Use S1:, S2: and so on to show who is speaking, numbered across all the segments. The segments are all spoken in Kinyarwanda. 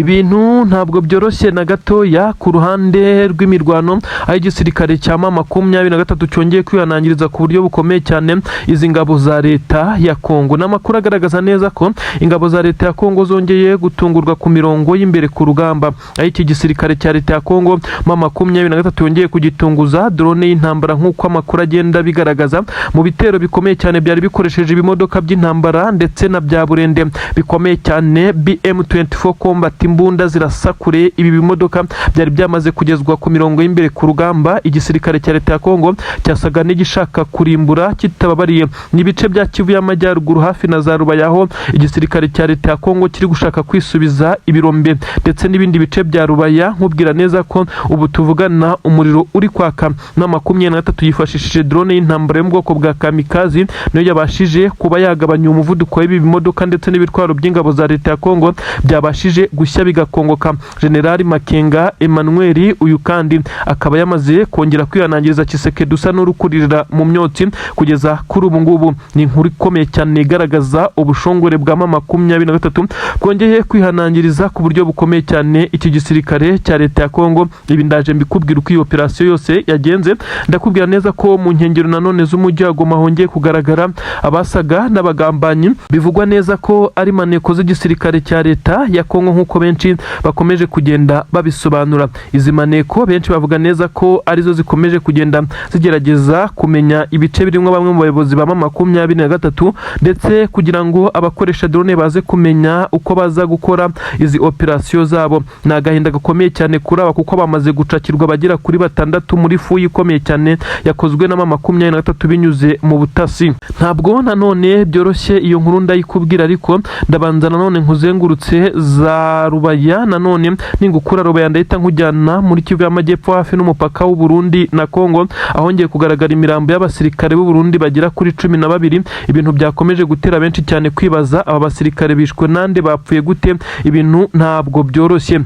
S1: ibintu ntabwo byoroshye na gatoya ku ruhande rw'imirwano aho igisirikare cya M23 cyongeye kwihanangiriza ku buryo bukomeye cyane izi ngabo za leta ya Kongo. N'amakuru agaragaza neza ko ingabo za leta ya Kongo zongeye gutungurwa ku mirongo y'imbere ku rugamba, aho iki gisirikare cya leta ya Kongo M23 yongeye kugitunguza drone y'intambara nk'uko amakuru agenda bigaragaza mu bitero bikomeye cyane byari bikoresheje ibimodoka by'intambara ndetse na bya burende bikomeye cyane BM24 Combat imbunda zirasakure. Ibi bimodoka byari byamaze kugezwa ku mirongo y'imbere ku rugamba. Igisirikare cya leta ya Kongo cyasaga n'igishaka kurimbura kitababariye n'ibice bya Kivu y'Amajyaruguru hafi na za Rubayaho. Igisirikare cya leta ya Kongo kiri gushaka kwisubiza ibirombe ndetse n'ibindi bice bya Rubaya. Nkubwira neza ko ubu tuvugana umuriro uri kwaka na M23 yifashishije drone y'intambara yo mu bwoko bwa kamikazi niyo yabashije kuba yagabanya umuvuduko w'ibi bimodoka ndetse n'ibitwaro by'ingabo za leta ya Kongo byabashije gushya bigakongoka. General Makenga Emmanuel uyu kandi akaba yamaze kongera kwihanangiriza Tshisekedi usa n'urukuririra mu myotsi kugeza kuri ubu ngubu. Ni inkuru ikomeye cyane igaragaza ubushongore bwa M23 bwongeye kwihanangiriza ku buryo bukomeye cyane iki gisirikare cya leta ya Kongo. Ibi ndaje mbikubwira uko iyi operation yose yagenze. Ndakubwira neza ko mu nkengero nanone z'umujyi wa Goma hongeye kugaragara abasaga n'abagambanyi bivugwa neza ko ari maneko z'igisirikare cya leta ya Kongo nk'uko benshi bakomeje kugenda babisobanura. Izi maneko benshi bavuga neza ko arizo zikomeje kugenda zigerageza kumenya ibice birimo bamwe mu bayobozi ba M23 ndetse kugira ngo abakoresha drone baze kumenya uko baza gukora izi operation zabo. Ni agahinda gakomeye cyane kuri aba kuko bamaze gucakirwa bagera kuri 6 muri fuyi ikomeye cyane yakozwe na M23 binyuze mu butasi. Ntabwo nanone byoroshye iyo nkuru ndayikubwira, ariko ndabanza nanone nkuzengurutse za Rubaya nanone ningukura Rubaya ndahita nkujyana muri Kivu y'Amajyepfo hafi n'umupaka w'u Burundi na Kongo ahongeye kugaragara imirambo y'abasirikare b'u Burundi bagera kuri 12. Ibintu byakomeje gutera benshi cyane kwibaza aba basirikare bishwe nande, bapfuye gute? Ibintu ntabwo byoroshye.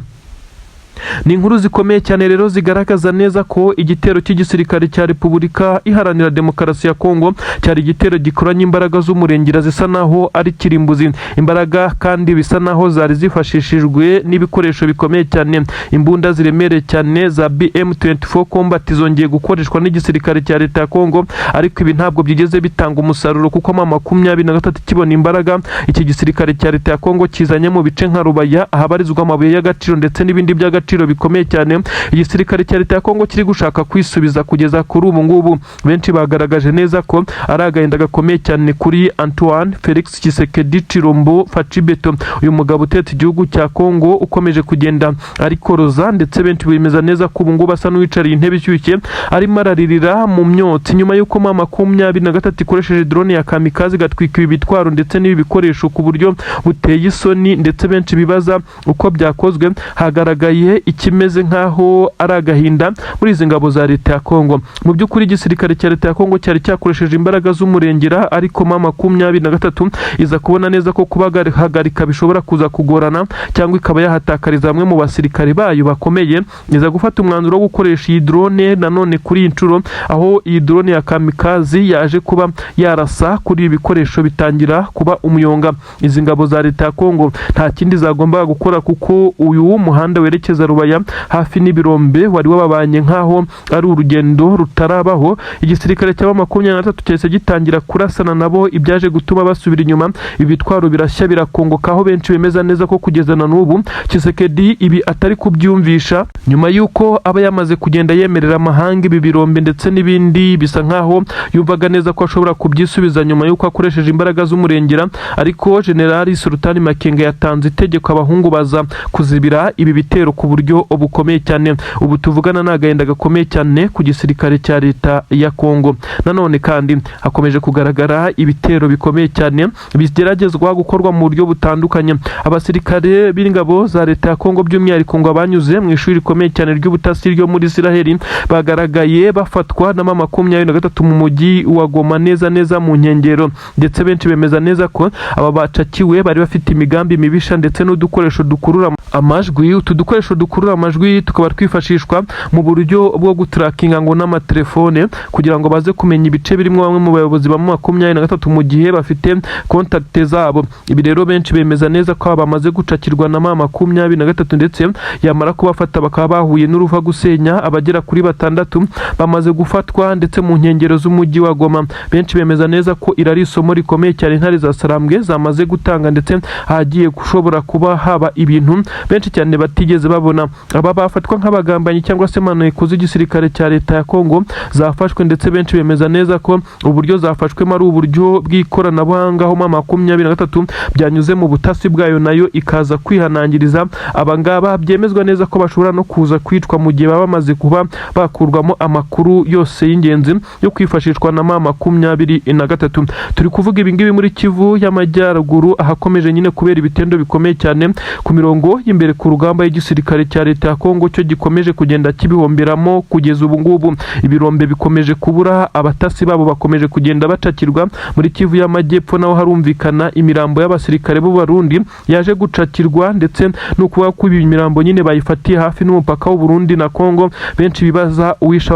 S1: Ni inkuru zikomeye cyane rero zigaragaza neza ko igitero cy'igisirikare cya Repubulika Iharanira Demokarasi ya Kongo cyari igitero gikoranye imbaraga z'umurengera zisa naho ari kirimbuzi. Imbaraga kandi bisa naho zari zifashishijwe n'ibikoresho bikomeye cyane. Imbunda ziremereye cyane za BM24 Combat zongeye gukoreshwa n'igisirikare cya leta ya Kongo, ariko ibi ntabwo byigeze bitanga umusaruro kuko M23 kibona imbaraga iki gisirikare cya leta ya Kongo kizanye mu bice nka Rubaya ahabarizwa amabuye y'agaciro ndetse n'ibindi by'agaciro bikomeye cyane. Igisirikare cya leta ya Kongo kiri gushaka kwisubiza kugeza kuri ubu ngubu. Benshi bagaragaje neza ko ari agahinda gakomeye cyane kuri Antoine Felix Tshisekedi Chilombo Fachibeto, uyu mugabo utetse igihugu cya Kongo ukomeje kugenda ari koroza ndetse benshi bemeza neza ko ubu ngubu asa n'uwicariye intebe ishyushye arimo araririra mu myotsi nyuma y'uko M23 ikoresheje drone ya kamikazi gatwika ibi bitwaro ndetse n'ibi bikoresho ku buryo buteye isoni ndetse benshi bibaza uko byakozwe. Hagaragaye ikimeze nkaho ari agahinda muri izi ngabo za leta ya Kongo. Mu by'ukuri igisirikare cya leta ya Kongo cyari cyakoresheje imbaraga z'umurengera, ariko M23 iza kubona neza ko kubahagarika bishobora kuza kugorana cyangwa ikaba yahatakariza bamwe mu basirikare bayo bakomeye. Iza gufata umwanzuro wo gukoresha iyi drone nanone kuri iyi nshuro, aho iyi drone ya kamikazi yaje kuba yarasa kuri ibi bikoresho bitangira kuba umuyonga. Izi ngabo za leta ya Kongo nta kindi zagombaga gukora kuko uyu muhanda werekeza Rubaya hafi n'ibirombe wari wababanye nkaho ari urugendo rutarabaho. Igisirikare cya M23 cyese gitangira kurasana nabo, ibyaje gutuma basubira inyuma. Ibitwaro birashya birakongoka aho benshi bemeza neza ko kugeza na n'ubu Tshisekedi ibi atari kubyumvisha nyuma y'uko aba yamaze kugenda yemerera amahanga ibi birombe ndetse n'ibindi bisa nkaho yumvaga neza ko ashobora kubyisubiza nyuma y'uko akoresheje imbaraga z'umurengera. Ariko General Sultan Makenga yatanze itegeko abahungu baza kuzibira ibi bitero ku buryo bukomeye cyane. Ubu tuvugana n'agahinda gakomeye cyane ku gisirikare cya leta ya Kongo. Nanone kandi hakomeje kugaragara ibitero bikomeye cyane bigeragezwa gukorwa mu buryo butandukanye. Abasirikare b'ingabo za leta ya Kongo by'umwihariko ngo abanyuze mu ishuri rikomeye cyane ry'ubutasi ryo muri Israel bagaragaye bafatwa na M23 mu mujyi wa Goma neza mu nkengero, ndetse benshi bemeza neza ko aba bacakiwe bari bafite imigambi mibisha ndetse n'udukoresho dukurura amajwi. Utu dukoresho dukurura amajwi tukaba twifashishwa mu buryo bwo gutarakinga ngo n'amatelefone kugira ngo baze kumenya ibice birimo bamwe mu bayobozi ba M23 mu gihe bafite kontakte zabo. Ibi rero benshi bemeza neza ko bamaze gucakirwa na M23 ndetse yamara kubafata bakaba bahuye n'uruva gusenya abagera kuri 6 bamaze gufatwa ndetse mu nkengero z'umujyi wa Goma. Benshi bemeza neza ko irari isomo rikomeye cyane intare za Sarambwe zamaze gutanga ndetse hagiye gushobora kuba haba ibintu benshi cyane batigeze babona. Aba bafatwa nk'abagambanyi cyangwa se maneko z'igisirikare cya leta ya Kongo zafashwe ndetse benshi bemeza neza ko uburyo zafashwemo ari uburyo bw'ikoranabuhanga aho M23 byanyuze mu butasi bwayo nayo ikaza kwihanangiriza abangaba. Byemezwa neza ko bashobora no kuza kwicwa mu gihe baba bamaze kuba bakurwamo amakuru yose y'ingenzi yo kwifashishwa na M23. Turi kuvuga ibingibi muri Kivu y'Amajyaruguru ahakomeje nyine kubera ibitendo bikomeye cyane ku mirongo y'imbere ku rugamba y'igisirikare cya leta ya Kongo cyo gikomeje kugenda kibihomberamo kugeza ubu ngubu. Ibirombe bikomeje kubura, abatasi babo bakomeje kugenda bacakirwa. Muri Kivu y'Amajyepfo naho harumvikana imirambo y'abasirikare b'u Burundi yaje gucakirwa ndetse no kuba ko ibi mirambo nyine bayifatiye hafi n'umupaka w'u Burundi na Kongo. Benshi bibaza uwisha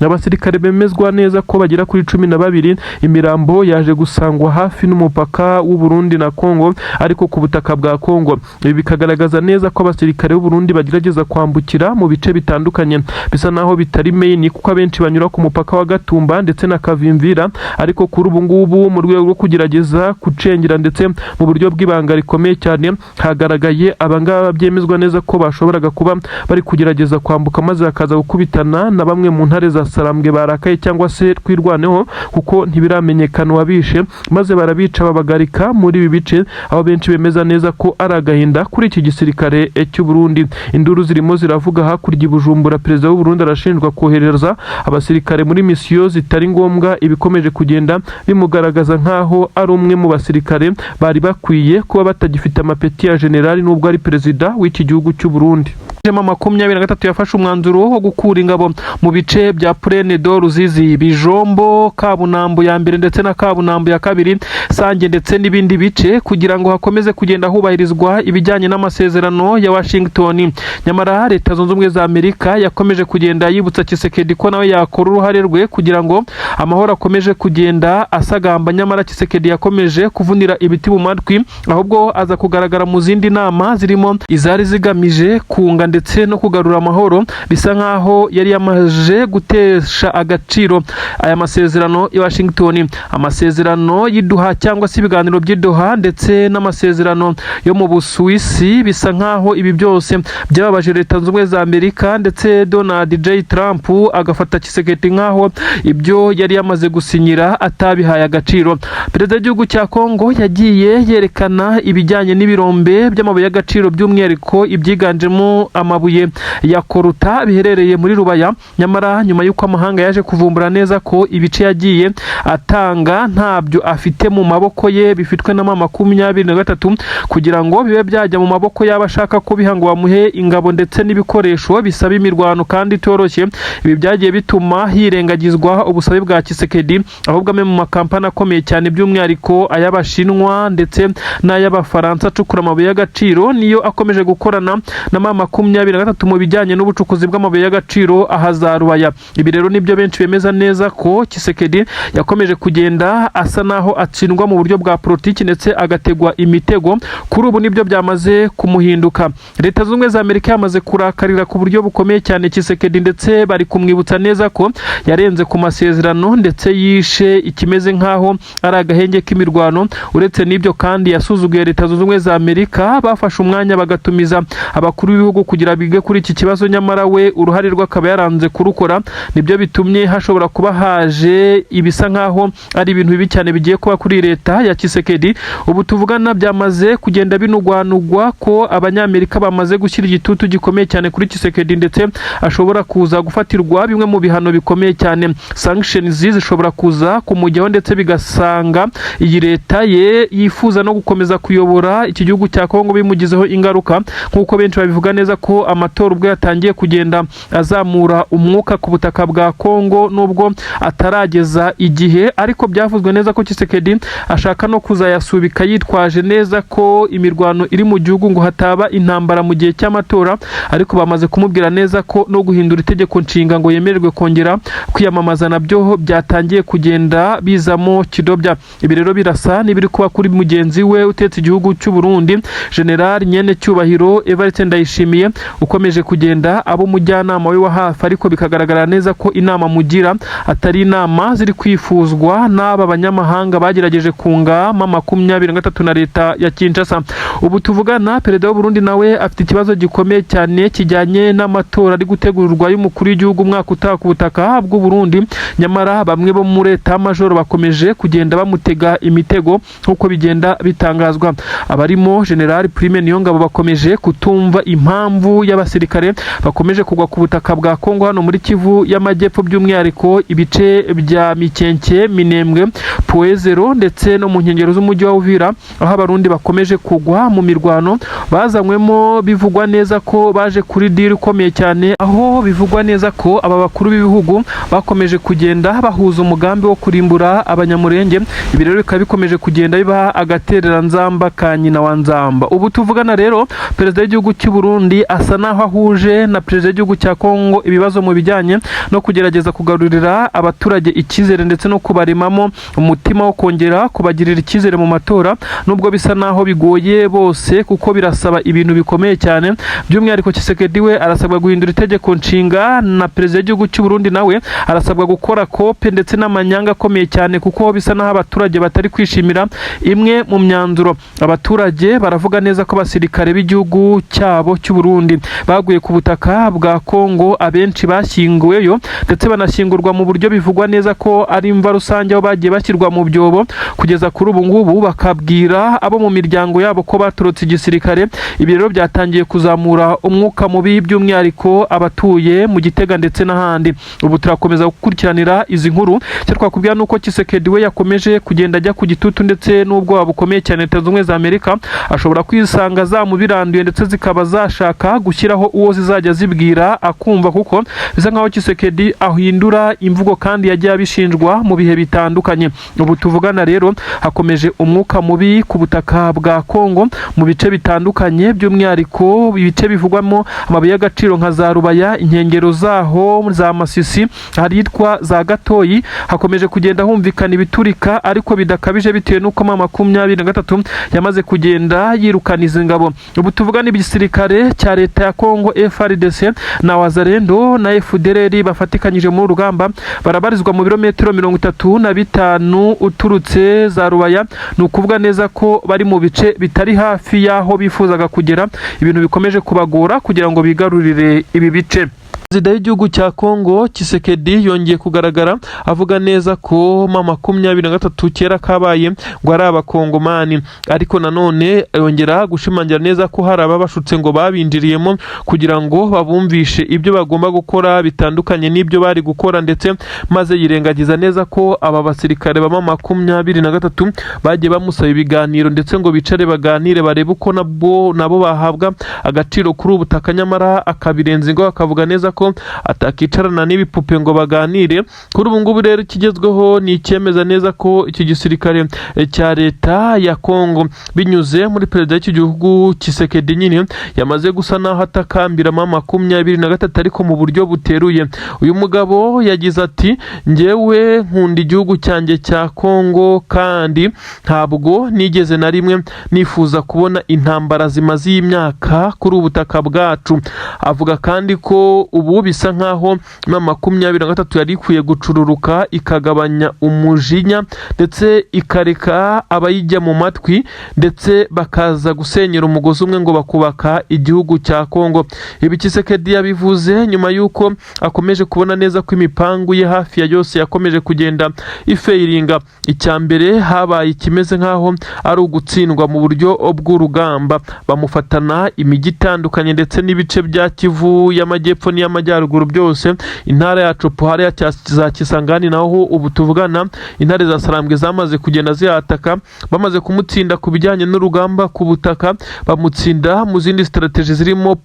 S1: abasirikare bemezwa neza ko bagera kuri 12 imirambo yaje gusangwa hafi n'umupaka w'u Burundi na Kongo ariko ku butaka bwa Kongo. Ibi bikagaragaza neza ko abasirikare b'u Burundi bagerageza kwambukira mu bice bitandukanye bisa naho bitari main kuko abenshi banyura ku mupaka wa Gatumba ndetse na Kavimvira, ariko kuri ubu ngubu mu rwego rwo kugerageza kucengera ndetse mu buryo bw'ibanga rikomeye cyane hagaragaye abangaba byemezwa neza ko bashoboraga kuba bari kugerageza kwambuka maze hakaza gukubitana na bamwe mu ntare za Sarambwe barakaye cyangwa se twirwaneho kuko ntibiramenyekana wabishe maze barabica babagarika muri ibi bice, aho benshi bemeza neza ko ari agahinda kuri iki gisirikare cy'u Burundi. Induru zirimo ziravuga hakurya i Bujumbura perezida w'u Burundi arashinjwa kohereza abasirikare muri misiyo zitari ngombwa, ibikomeje kugenda bimugaragaza nkaho ari umwe mu basirikare bari bakwiye kuba batagifite amapeti ya generali nubwo ari perezida w'iki gihugu cy'u Burundi. M23 yafashe umwanzuro wo gukura ingabo mu bice bya Plaine de Ruzizi, Bijombo, Kabunambo ya mbere ndetse na Kabunambo ya kabiri, Sange ndetse n'ibindi bice kugira ngo hakomeze kugenda hubahirizwa ibijyanye n'amasezerano ya Washington. Nyamara leta zunze ubumwe za Amerika yakomeje kugenda yibutsa Tshisekedi ko nawe yakora uruhare rwe kugira ngo amahoro akomeje kugenda asagamba. Nyamara Tshisekedi yakomeje kuvunira ibiti mu matwi, ahubwo aza kugaragara mu zindi nama zirimo izari zigamije kunga ndetse no kugarura amahoro. Bisa nkaho yari yamaje gutesha agaciro aya masezerano ya Washington, amasezerano y'Idoha cyangwa se ibiganiro by'Idoha ndetse n'amasezerano yo mu Busuwisi. Bisa nkaho ibi byose byababaje leta zunze ubumwe za Amerika ndetse Donald J. Trump agafata Tshisekedi nkaho ibyo yari yamaze gusinyira atabihaye agaciro. Perezida w'igihugu cya Kongo yagiye yerekana ibijyanye n'ibirombe by'amabuye y'agaciro by'umwihariko ibyiganjemo amabuye ya koruta biherereye muri Rubaya. Nyamara nyuma y'uko amahanga yaje kuvumbura neza ko ibice yagiye atanga ntabyo afite mu maboko ye bifitwe na M23 kugira ngo bibe byajya mu maboko y'abashaka ko bihango bamuhe ingabo ndetse n'ibikoresho bisaba imirwano kandi toroshye. Ibi byagiye bituma hirengagizwa ubusabe bwa Tshisekedi, ahubwo amwe mu makampani akomeye cyane by'umwihariko ay'Abashinwa ndetse n'ay'Abafaransa acukura amabuye y'agaciro niyo akomeje gukorana na M23 mu bijyanye n'ubucukuzi bw'amabuye y'agaciro ahaza Rubaya. Ibi rero nibyo benshi bemeza neza ko Tshisekedi yakomeje kugenda asa naho atsindwa mu buryo bwa politiki ndetse agategwa imitego. Kuri ubu nibyo byamaze kumuhinduka. Leta zunze ubumwe za Amerika yamaze kurakarira ku buryo bukomeye cyane Tshisekedi ndetse bari kumwibutsa neza ko yarenze ku masezerano ndetse yishe ikimeze nkaho ari agahenge k'imirwano. Uretse n'ibyo kandi yasuzuguye leta zunze ubumwe za Amerika bafashe umwanya bagatumiza abakuru b'ibihugu kugira bige kuri iki kibazo, nyamara we uruhare rw'akaba yaranze kurukora. Nibyo bitumye hashobora kuba haje ibisa nkaho ari ibintu bibi cyane bigiye kuba kuri leta ya Tshisekedi. Ubu tuvugana byamaze kugenda binugwanugwa ko abanyamerika bamaze gushyira igitutu gikomeye cyane kuri Tshisekedi ndetse ashobora kuza gufatirwa bimwe mu bihano bikomeye cyane. Sanctions zishobora kuza kumujyaho ndetse bigasanga iyi leta ye yifuza no gukomeza kuyobora iki gihugu cya Kongo bimugizeho ingaruka, nkuko benshi babivuga neza ko ko amatora ubwo yatangiye kugenda azamura umwuka ku butaka bwa Kongo nubwo atarageza igihe, ariko byavuzwe neza ko Tshisekedi ashaka no kuzayasubika yitwaje neza ko imirwano iri mu gihugu ngo hataba intambara mu gihe cy'amatora, ariko bamaze kumubwira neza ko no guhindura itegeko nshinga ngo yemererwe kongera kwiyamamaza nabyo byatangiye kugenda bizamo kidobya. Ibi rero birasa n'ibiri kuba kuri mugenzi we utetse igihugu cy'u Burundi General Nyene Cyubahiro Evariste Ndayishimiye ukomeje kugenda abo mujyanama we wa hafi, ariko bikagaragara neza ko inama mugira atari inama ziri kwifuzwa n'aba banyamahanga bagerageje kunga mama 23 na leta ya Kinshasa. Ubu tuvugana perezida w'u Burundi nawe afite ikibazo gikomeye cyane kijyanye n'amatora ari gutegurwa y'umukuru w'igihugu umwaka utaha ku butaka bw'u Burundi, nyamara bamwe bo muri leta majoro bakomeje kugenda bamutega imitego nk'uko bigenda bitangazwa. Abarimo General Prime Niyongabo bakomeje kutumva impamvu y'abasirikare bakomeje kugwa ku butaka bwa Kongo hano muri Kivu y'Amajyepfo, by'umwihariko ibice bya Mikenke, Minembwe, Poezero ndetse no mu nkengero z'umujyi wa Uvira, aho abarundi bakomeje kugwa mu mirwano bazanywemo. Bivugwa neza ko baje kuri deal ikomeye cyane, aho bivugwa neza ko aba bakuru b'ibihugu bakomeje kugenda bahuza umugambi wo kurimbura abanyamurenge. Ibi rero bikaba bikomeje kugenda biba agaterera nzamba ka nyina wa nzamba. Ubu tuvugana rero perezida w'igihugu cy'u Burundi asa naho ahuje na perezida w'igihugu cya Kongo ibibazo mu bijyanye no kugerageza kugarurira abaturage icyizere ndetse no kubaremamo umutima wo kongera kubagirira icyizere mu matora, nubwo bisa naho bigoye bose kuko birasaba ibintu bikomeye cyane. By'umwihariko Tshisekedi we arasabwa guhindura itegeko nshinga na perezida w'igihugu cy'u Burundi nawe arasabwa gukora kope ndetse n'amanyanga akomeye cyane, kuko bisa naho abaturage batari kwishimira imwe mu myanzuro. Abaturage baravuga neza ko abasirikare b'igihugu cyabo cy'u Burundi baguye ku butaka bwa Kongo, abenshi bashyinguweyo ndetse banashyingurwa mu buryo bivugwa neza ko ari imva rusange, aho bagiye bashyirwa mu byobo. Kugeza kuri ubu ngubu bakabwira abo mu miryango yabo ko baturutse igisirikare. Ibi rero byatangiye kuzamura umwuka mubi, by'umwihariko abatuye mu Gitega ndetse n'ahandi. Ubu turakomeza gukurikiranira izi nkuru. Icyo twakubwira nuko Tshisekedi we yakomeje kugenda ajya ku gitutu ndetse n'ubwoba bukomeye cyane Leta Zunze Ubumwe za Amerika ashobora kwisanga zamubiranduye ndetse zikaba zashaka gushyiraho uwo zizajya zibwira akumva, kuko bisa nkaho Tshisekedi ahindura imvugo kandi yagiye abishinjwa mu bihe bitandukanye. Ubu tuvugana rero hakomeje umwuka mubi ku butaka bwa Kongo mu bice bitandukanye, by'umwihariko ibice bivugwamo amabuye y'agaciro nka za Rubaya, inkengero zaho za Masisi, haritwa za Gatoyi, hakomeje kugenda humvikana ibiturika ariko bidakabije bitewe n'uko mama 23 yamaze kugenda yirukana izi ngabo. Ubu tuvugana igisirikare cya leta ya Kongo FARDC na Wazalendo na FDLR bafatikanyije mu rugamba barabarizwa mu birometero 35 uturutse za Rubaya. Ni ukuvuga neza ko bari mu bice bitari hafi y'aho bifuzaga kugera, ibintu bikomeje kubagora kugira ngo bigarurire ibi bice. Perezida w'igihugu cya Kongo Tshisekedi yongeye kugaragara avuga neza ko mama 23 kera kabaye ngo ari abakongomani, ariko nanone yongera gushimangira neza ko hari ababashutse ngo babinjiriyemo kugira ngo babumvishe ibyo bagomba gukora bitandukanye n'ibyo bari gukora, ndetse maze yirengagiza neza ko aba basirikare ba mama 23 bagiye bamusaba ibiganiro ndetse ngo bicare baganire barebe uko nabo bahabwa agaciro kuri ubutaka, nyamara akabirenza ngo akavuga neza ko atakicarana n'ibipupe ngo baganire. Kuri ubu ngubu rero ikigezweho ni icyemeza neza ko iki gisirikare cya leta ya Kongo binyuze muri perezida w'iki gihugu Tshisekedi nyine yamaze gusa naho atakambira mama 23 ariko mu buryo buteruye. Uyu mugabo yagize ati njyewe nkunda igihugu cyanjye cya Kongo kandi ntabwo nigeze na rimwe nifuza kubona intambara zimaze imyaka kuri ubutaka bwacu. Avuga kandi ko ubu bisa nkaho mama 23 yari ikwiye gucururuka ikagabanya umujinya ndetse ikareka abayijya mu matwi ndetse bakaza gusenyera umugozi umwe ngo bakubaka igihugu cya Kongo. Ibi Tshisekedi yabivuze nyuma yuko akomeje kubona neza ko imipangu ye hafi ya yose yakomeje kugenda ifeiringa. Icyambere habaye ikimeze nkaho ari ugutsindwa mu buryo bw'urugamba, bamufatana imijyi itandukanye ndetse n'ibice bya Kivu y'Amajyepfo y'Amajyaruguru byose, intara ya Copo hariya za Kisangani naho ubu tuvugana intare za Sarambwe zamaze kugenda zihataka, bamaze kumutsinda ku bijyanye n'urugamba ku butaka, bamutsinda mu zindi strategy zirimo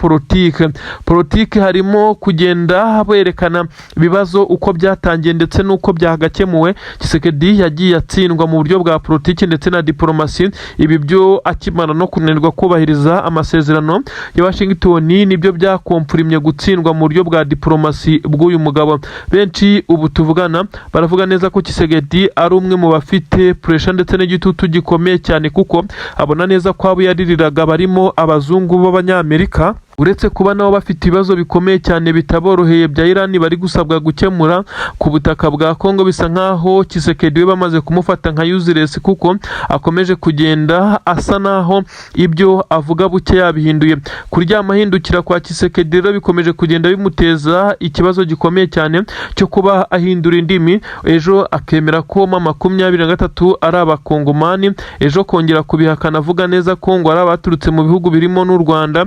S1: politike harimo kugenda berekana ibibazo uko byatangiye ndetse n'uko byagakemuwe. Tshisekedi yagiye atsindwa mu buryo bwa politike ndetse na diplomasi, ibi byo akimara no kunanirwa kubahiriza amasezerano ya Washington nibyo byakompurimye gutsindwa mu buryo bwa diplomasi bw'uyu mugabo. Benshi ubu tuvugana baravuga neza ko Tshisekedi ari umwe mu bafite pressure ndetse n'igitutu gikomeye cyane, kuko abona neza ko abo yaririraga barimo abazungu b'Abanyamerika, uretse kuba nabo bafite ibibazo bikomeye cyane bitaboroheye bya Iran bari gusabwa gukemura ku butaka bwa Kongo. Bisa nkaho Tshisekedi we bamaze kumufata nka useless, kuko akomeje kugenda asa naho ibyo avuga buke yabihinduye. Kuryama ahindukira kwa Tshisekedi rero bikomeje kugenda bimuteza ikibazo gikomeye cyane cyo kuba ahindura indimi. Ejo akemera ko M23 ari abakongomani, ejo kongera kubihakana avuga neza ko ngo ari abaturutse mu bihugu birimo n'u Rwanda,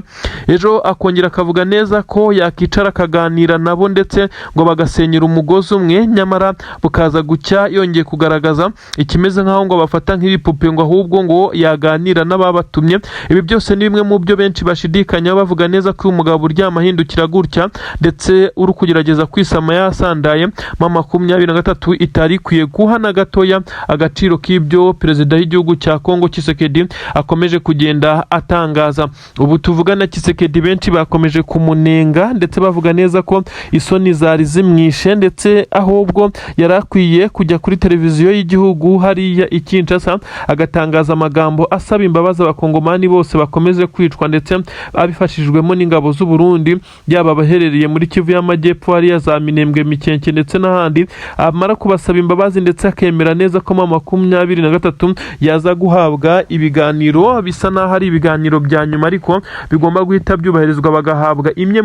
S1: ejo akongera akavuga neza ko yakicara akaganira nabo ndetse ngo bagasenyera umugozi umwe, nyamara bukaza gucya yongeye kugaragaza ikimeze nkaho ngo bafata nk'ibipupe, ngo ahubwo ngo yaganira n'ababatumye. Ibi byose ni bimwe mu byo benshi bashidikanya, bavuga neza ko uyu mugabo uryama ahindukira gutya ndetse uri kugerageza kwisama yasandaye M23 itari kwiye guha na gatoya agaciro k'ibyo perezida w'igihugu cya Kongo Tshisekedi akomeje kugenda atangaza. Ubu tuvugana Tshisekedi benshi bakomeje kumunenga ndetse bavuga neza ko isoni zari zimwishe, ndetse ahubwo yarakwiye kujya kuri televiziyo y'igihugu hariya i Kinshasa agatangaza amagambo asaba imbabazi abakongomani bose bakomeze kwicwa, ndetse abifashijwemo n'ingabo z'u Burundi, yaba abaherereye muri Kivu y'Amajyepfo hariya za Minembwe, Mikenke ndetse n'ahandi. Amara kubasaba imbabazi ndetse akemera neza ko M23 yaza guhabwa ibiganiro bisa naho ari ibiganiro bya nyuma, ariko bigomba guhita byubahirizwa bagahabwa imwe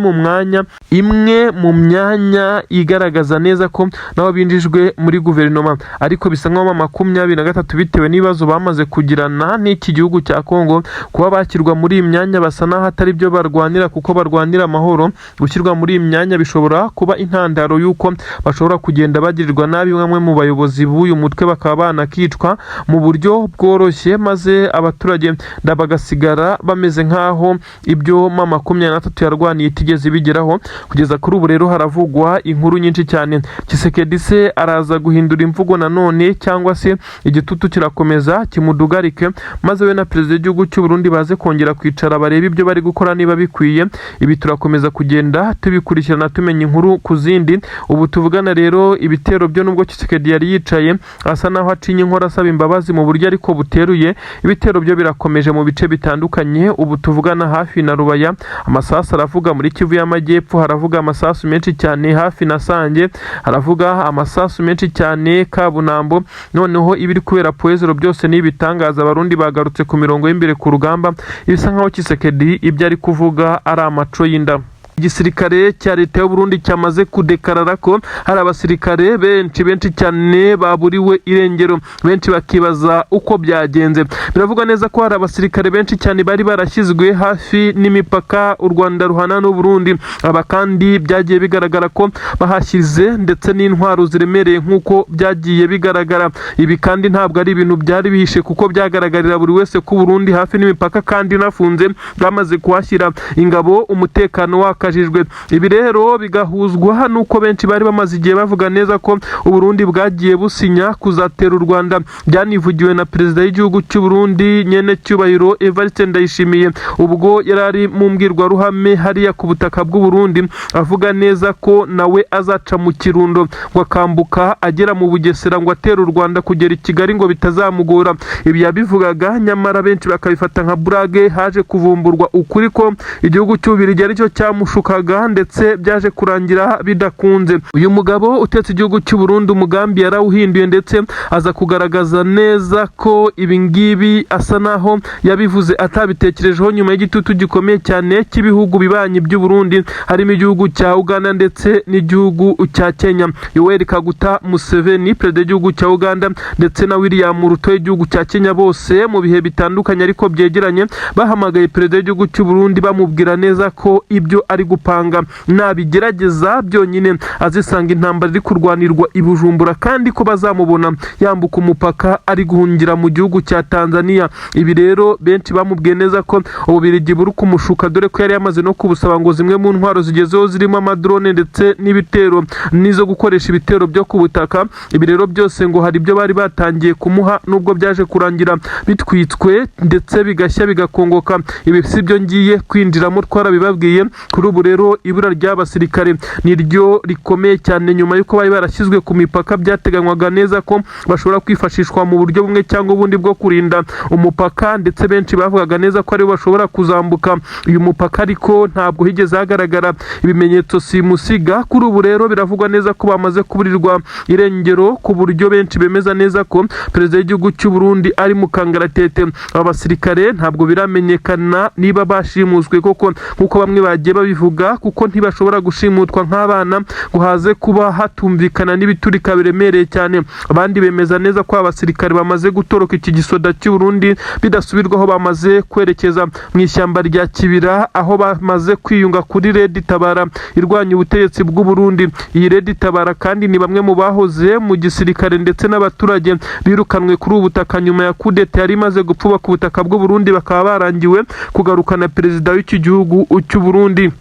S1: mu myanya igaragaza neza ko nabo binjijwe muri guverinoma. Ariko bisa nkaho M23 bitewe n'ibibazo bamaze kugirana n'iki gihugu cya Kongo, kuba bakirwa muri iyi myanya basa naho atari byo barwanira, kuko barwanira amahoro. Gushyirwa muri iyi myanya bishobora kuba intandaro y'uko bashobora kugenda bagirirwa nabi bamwe mu bayobozi b'uyu mutwe, bakaba banakicwa mu buryo bworoshye, maze abaturage bagasigara bameze nkaho ibyo M23 yarwaniye itigeze bigeraho. Kugeza kuri ubu rero haravugwa inkuru nyinshi cyane. Tshisekedi se araza guhindura imvugo nanone, cyangwa se igitutu kirakomeza kimudugarike, maze we na perezida w'igihugu cy'u Burundi baze kongera kwicara barebe ibyo bari gukora niba bikwiye. Ibi turakomeza kugenda tubikurikirana tumenya inkuru ku zindi. Ubu tuvugana rero ibitero byo nubwo Tshisekedi yari yicaye asa naho acinye inkora asaba imbabazi mu buryo ariko buteruye, ibitero byo birakomeje mu bice bitandukanye. Ubu tuvugana hafi na Rubaya amasasu aravuga, muri Kivu y'Amajyepfo haravuga amasasu menshi cyane, hafi na Sange haravuga amasasu menshi cyane, Kabunambo. Noneho ibiri kubera Poezero byose ni ibitangaza, abarundi bagarutse ku mirongo y'imbere ku rugamba. Ibisa nkaho Tshisekedi ibyo ari kuvuga ari amaco y'inda. Igisirikare cya leta y'u Burundi cyamaze kudekarara ko hari abasirikare benshi cyane baburiwe irengero. Benshi bakibaza uko byagenze. Biravuga neza ko hari abasirikare benshi cyane bari barashyizwe hafi n'imipaka u Rwanda ruhana n'u Burundi. Aba kandi byagiye bigaragara ko bahashyize ndetse n'intwaro ziremereye nk'uko byagiye bigaragara. Ibi kandi ntabwo ari ibintu byari bihishe, kuko byagaragarira buri wese ko Burundi hafi n'imipaka kandi nafunze bamaze kuhashyira ingabo, umutekano waka. Ibi rero bigahuzwa nuko benshi bari bamaze igihe bavuga neza ko u Burundi bwagiye businya kuzatera u Rwanda. Byanivugiwe na perezida w'igihugu cy'u Burundi nyene cyubahiro Evariste Ndayishimiye ubwo yarari mu mbwirwaruhame hariya ku butaka bw'u Burundi, avuga neza ko nawe azaca mu Kirundo ngo akambuka agera mu Bugesera ngo atera u Rwanda kugera i Kigali ngo bitazamugora. Ibi yabivugaga, nyamara benshi bakabifata nka burage. Haje kuvumburwa ukuri ko igihugu cy'Ububiligi aricyo cyamushukaga ndetse byaje kurangira bidakunze. Uyu mugabo utetse igihugu cy'u Burundi umugambi yarawuhinduye, ndetse aza kugaragaza neza ko ibi ngibi asa naho yabivuze atabitekerejeho nyuma y'igitutu gikomeye cyane cy'ibihugu bibanyi by'u Burundi, harimo igihugu cya Uganda ndetse n'igihugu cya Kenya. Yoweri Kaguta Museveni perezida w'igihugu cya Uganda ndetse na William Ruto w'igihugu cya Kenya, bose mu bihe bitandukanye ariko byegeranye bahamagaye perezida w'igihugu cy'u Burundi bamubwira neza ko ibyo ari gupanga nabigerageza byonyine azisanga intambara iri kurwanirwa i Bujumbura kandi ko bazamubona yambuka umupaka ari guhungira mu gihugu cya Tanzania. Ibi rero benshi bamubwiye neza ko Ububiligi buri kumushuka dore ko yari yamaze no kubusaba ngo zimwe mu ntwaro zigezeho zirimo amadrone ndetse n'ibitero nizo gukoresha ibitero byo ku butaka. Ibi rero byose ngo hari ibyo bari batangiye kumuha nubwo byaje kurangira bitwitswe ndetse bigashya bigakongoka. Ibi si byo ngiye kwinjiramo twarabibabwiye. Kuri ubu rero ibura ry'abasirikare niryo rikomeye cyane nyuma y'uko bari barashyizwe ku mipaka. Byateganywaga neza ko bashobora kwifashishwa mu buryo bumwe cyangwa ubundi bwo kurinda umupaka ndetse benshi bavugaga neza ko aribo bashobora kuzambuka uyu mupaka, ariko ntabwo higeze hagaragara ibimenyetso simusiga. Kuri ubu rero biravugwa neza ko bamaze kuburirwa irengero ku buryo benshi bemeza neza ko perezida w'igihugu cy'u Burundi ari mu kangaratete. Aba basirikare ntabwo biramenyekana niba bashimuswe koko nkuko bamwe bagiye babivuga, kuko ntibashobora gushimutwa nk'abana ngo haze kuba hatumvikana n'ibiturika biremereye cyane. Abandi bemeza neza ko abasirikare bamaze gutoroka iki gisoda cy'u Burundi bidasubirwaho, bamaze kwerekeza mu ishyamba rya Kibira aho bamaze kwiyunga kuri Red Tabara irwanya ubutegetsi bw'u Burundi. Iyi Red Tabara kandi ni bamwe mu bahoze mu gisirikare ndetse n'abaturage birukanwe kuri ubu butaka nyuma ya kudeta yari imaze gupfuba ku butaka bw'u Burundi, bakaba barangiwe kugarukana perezida w'iki gihugu cy'u Burundi.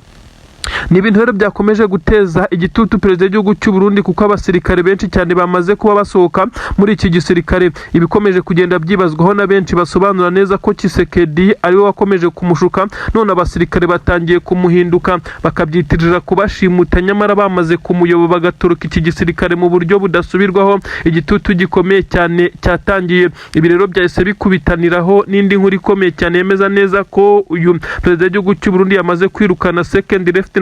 S1: Ni ibintu rero byakomeje guteza igitutu perezida w'igihugu cy'u Burundi, kuko abasirikare benshi cyane bamaze kuba basohoka muri iki gisirikare. Ibikomeje kugenda byibazwaho na benshi basobanura neza ko Tshisekedi ariwe wakomeje kumushuka, none abasirikare batangiye kumuhinduka bakabyitirira kubashimuta, nyamara bamaze kumuyoba bagatoroka iki gisirikare mu buryo budasubirwaho. Igitutu gikomeye cyane cyatangiye. Ibi rero byahise bikubitaniraho n'indi nkuru ikomeye cyane yemeza neza ko uyu perezida w'igihugu cy'u Burundi yamaze kwirukana second lieutenant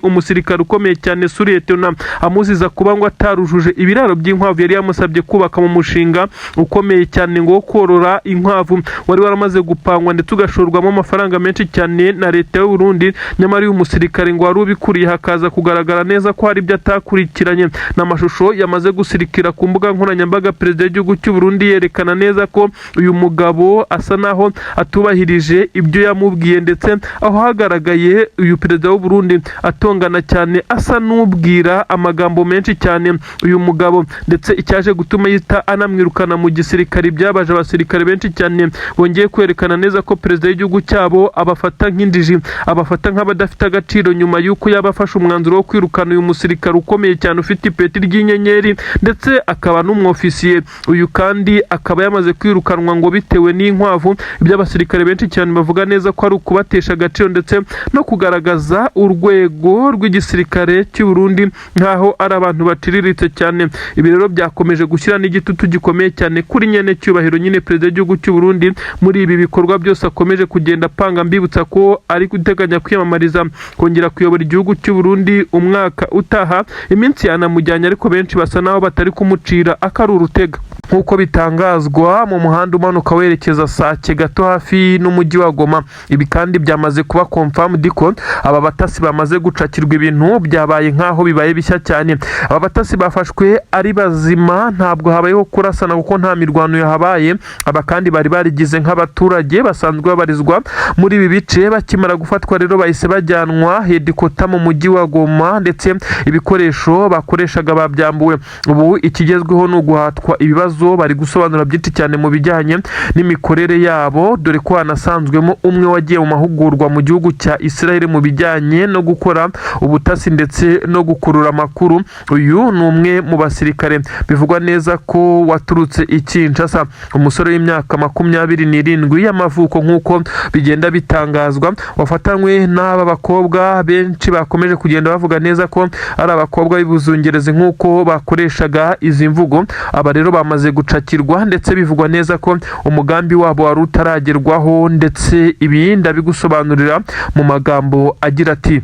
S1: umusirikare ukomeye cyane Suretona, amuziza kuba ngo atarujuje ibiraro by'inkwavu yari yamusabye kubaka mu mushinga ukomeye cyane ngo korora inkwavu wari waramaze gupangwa ndetse ugashorwamo amafaranga menshi cyane na leta y'u Burundi. Nyamara uyu musirikare ngo wari ubikuriye hakaza kugaragara neza ko hari ibyo atakurikiranye. N'amashusho yamaze gusirikira ku mbuga nkoranyambaga perezida w'igihugu cy'u Burundi yerekana neza ko uyu mugabo asa naho atubahirije ibyo yamubwiye, ndetse aho hagaragaye uyu perezida w'u Burundi atongana cyane asa n'ubwira amagambo menshi cyane uyu mugabo, ndetse icyaje gutuma yita anamwirukana mu gisirikare. Byabaje abasirikare benshi cyane bongeye kwerekana neza ko perezida w'igihugu cyabo abafata nk'indiji, abafata nk'abadafite agaciro nyuma y'uko yabafashe umwanzuro wo kwirukana uyu musirikare ukomeye cyane ufite ipeti ry'inyenyeri ndetse akaba n'umwofisiye. Uyu kandi akaba yamaze kwirukanwa ngo bitewe n'inkwavu. Ibyo abasirikare benshi cyane bavuga neza ko ari ukubatesha agaciro ndetse no kugaragaza urwego rw'igisirikare cy'u Burundi nkaho ari abantu batiriritse cyane. Ibi rero byakomeje gushyira n'igitutu gikomeye cyane kuri nyene cyubahiro nyine perezida w'igihugu cy'u Burundi muri ibi bikorwa byose akomeje kugenda apanga. Mbibutsa ko ari guteganya kwiyamamariza kongera kuyobora igihugu cy'u Burundi umwaka utaha. Iminsi yanamujyanye, ariko benshi basa naho batari kumucira akaruru utega nk'uko bitangazwa mu muhanda umanuka werekeza Sake gato hafi n'umujyi wa Goma. Ibi kandi byamaze kuba confirmed ko aba batasi bamaze gucakirwa. Ibintu byabaye nkaho bibaye bishya cyane. Aba batasi bafashwe ari bazima, ntabwo habayeho kurasana kuko nta mirwano yahabaye. Aba kandi bari barigize nk'abaturage basanzwe babarizwa muri ibi bice. Bakimara gufatwa rero bahise bajyanwa hedikota mu mujyi wa Goma, ndetse ibikoresho bakoreshaga babyambuwe. Ubu ikigezweho ni uguhatwa ibibazo. Bari gusobanura byinshi cyane mu bijyanye n'imikorere yabo, dore ko hanasanzwemo umwe wagiye mu mahugurwa mu gihugu cya Israel mu bijyanye no gukora ubutasi ndetse no gukurura amakuru. Uyu ni umwe mu basirikare bivugwa neza ko waturutse i Kinshasa, umusore w'imyaka 27 y'amavuko nk'uko bigenda bitangazwa, wafatanywe n'aba bakobwa benshi bakomeje kugenda bavuga neza ko ari abakobwa b'ibuzungerezi nk'uko bakoreshaga izi mvugo. Aba rero bamaze gucakirwa ndetse bivugwa neza ko umugambi wabo wari utaragerwaho, ndetse ibi ndabigusobanurira mu magambo agira ati: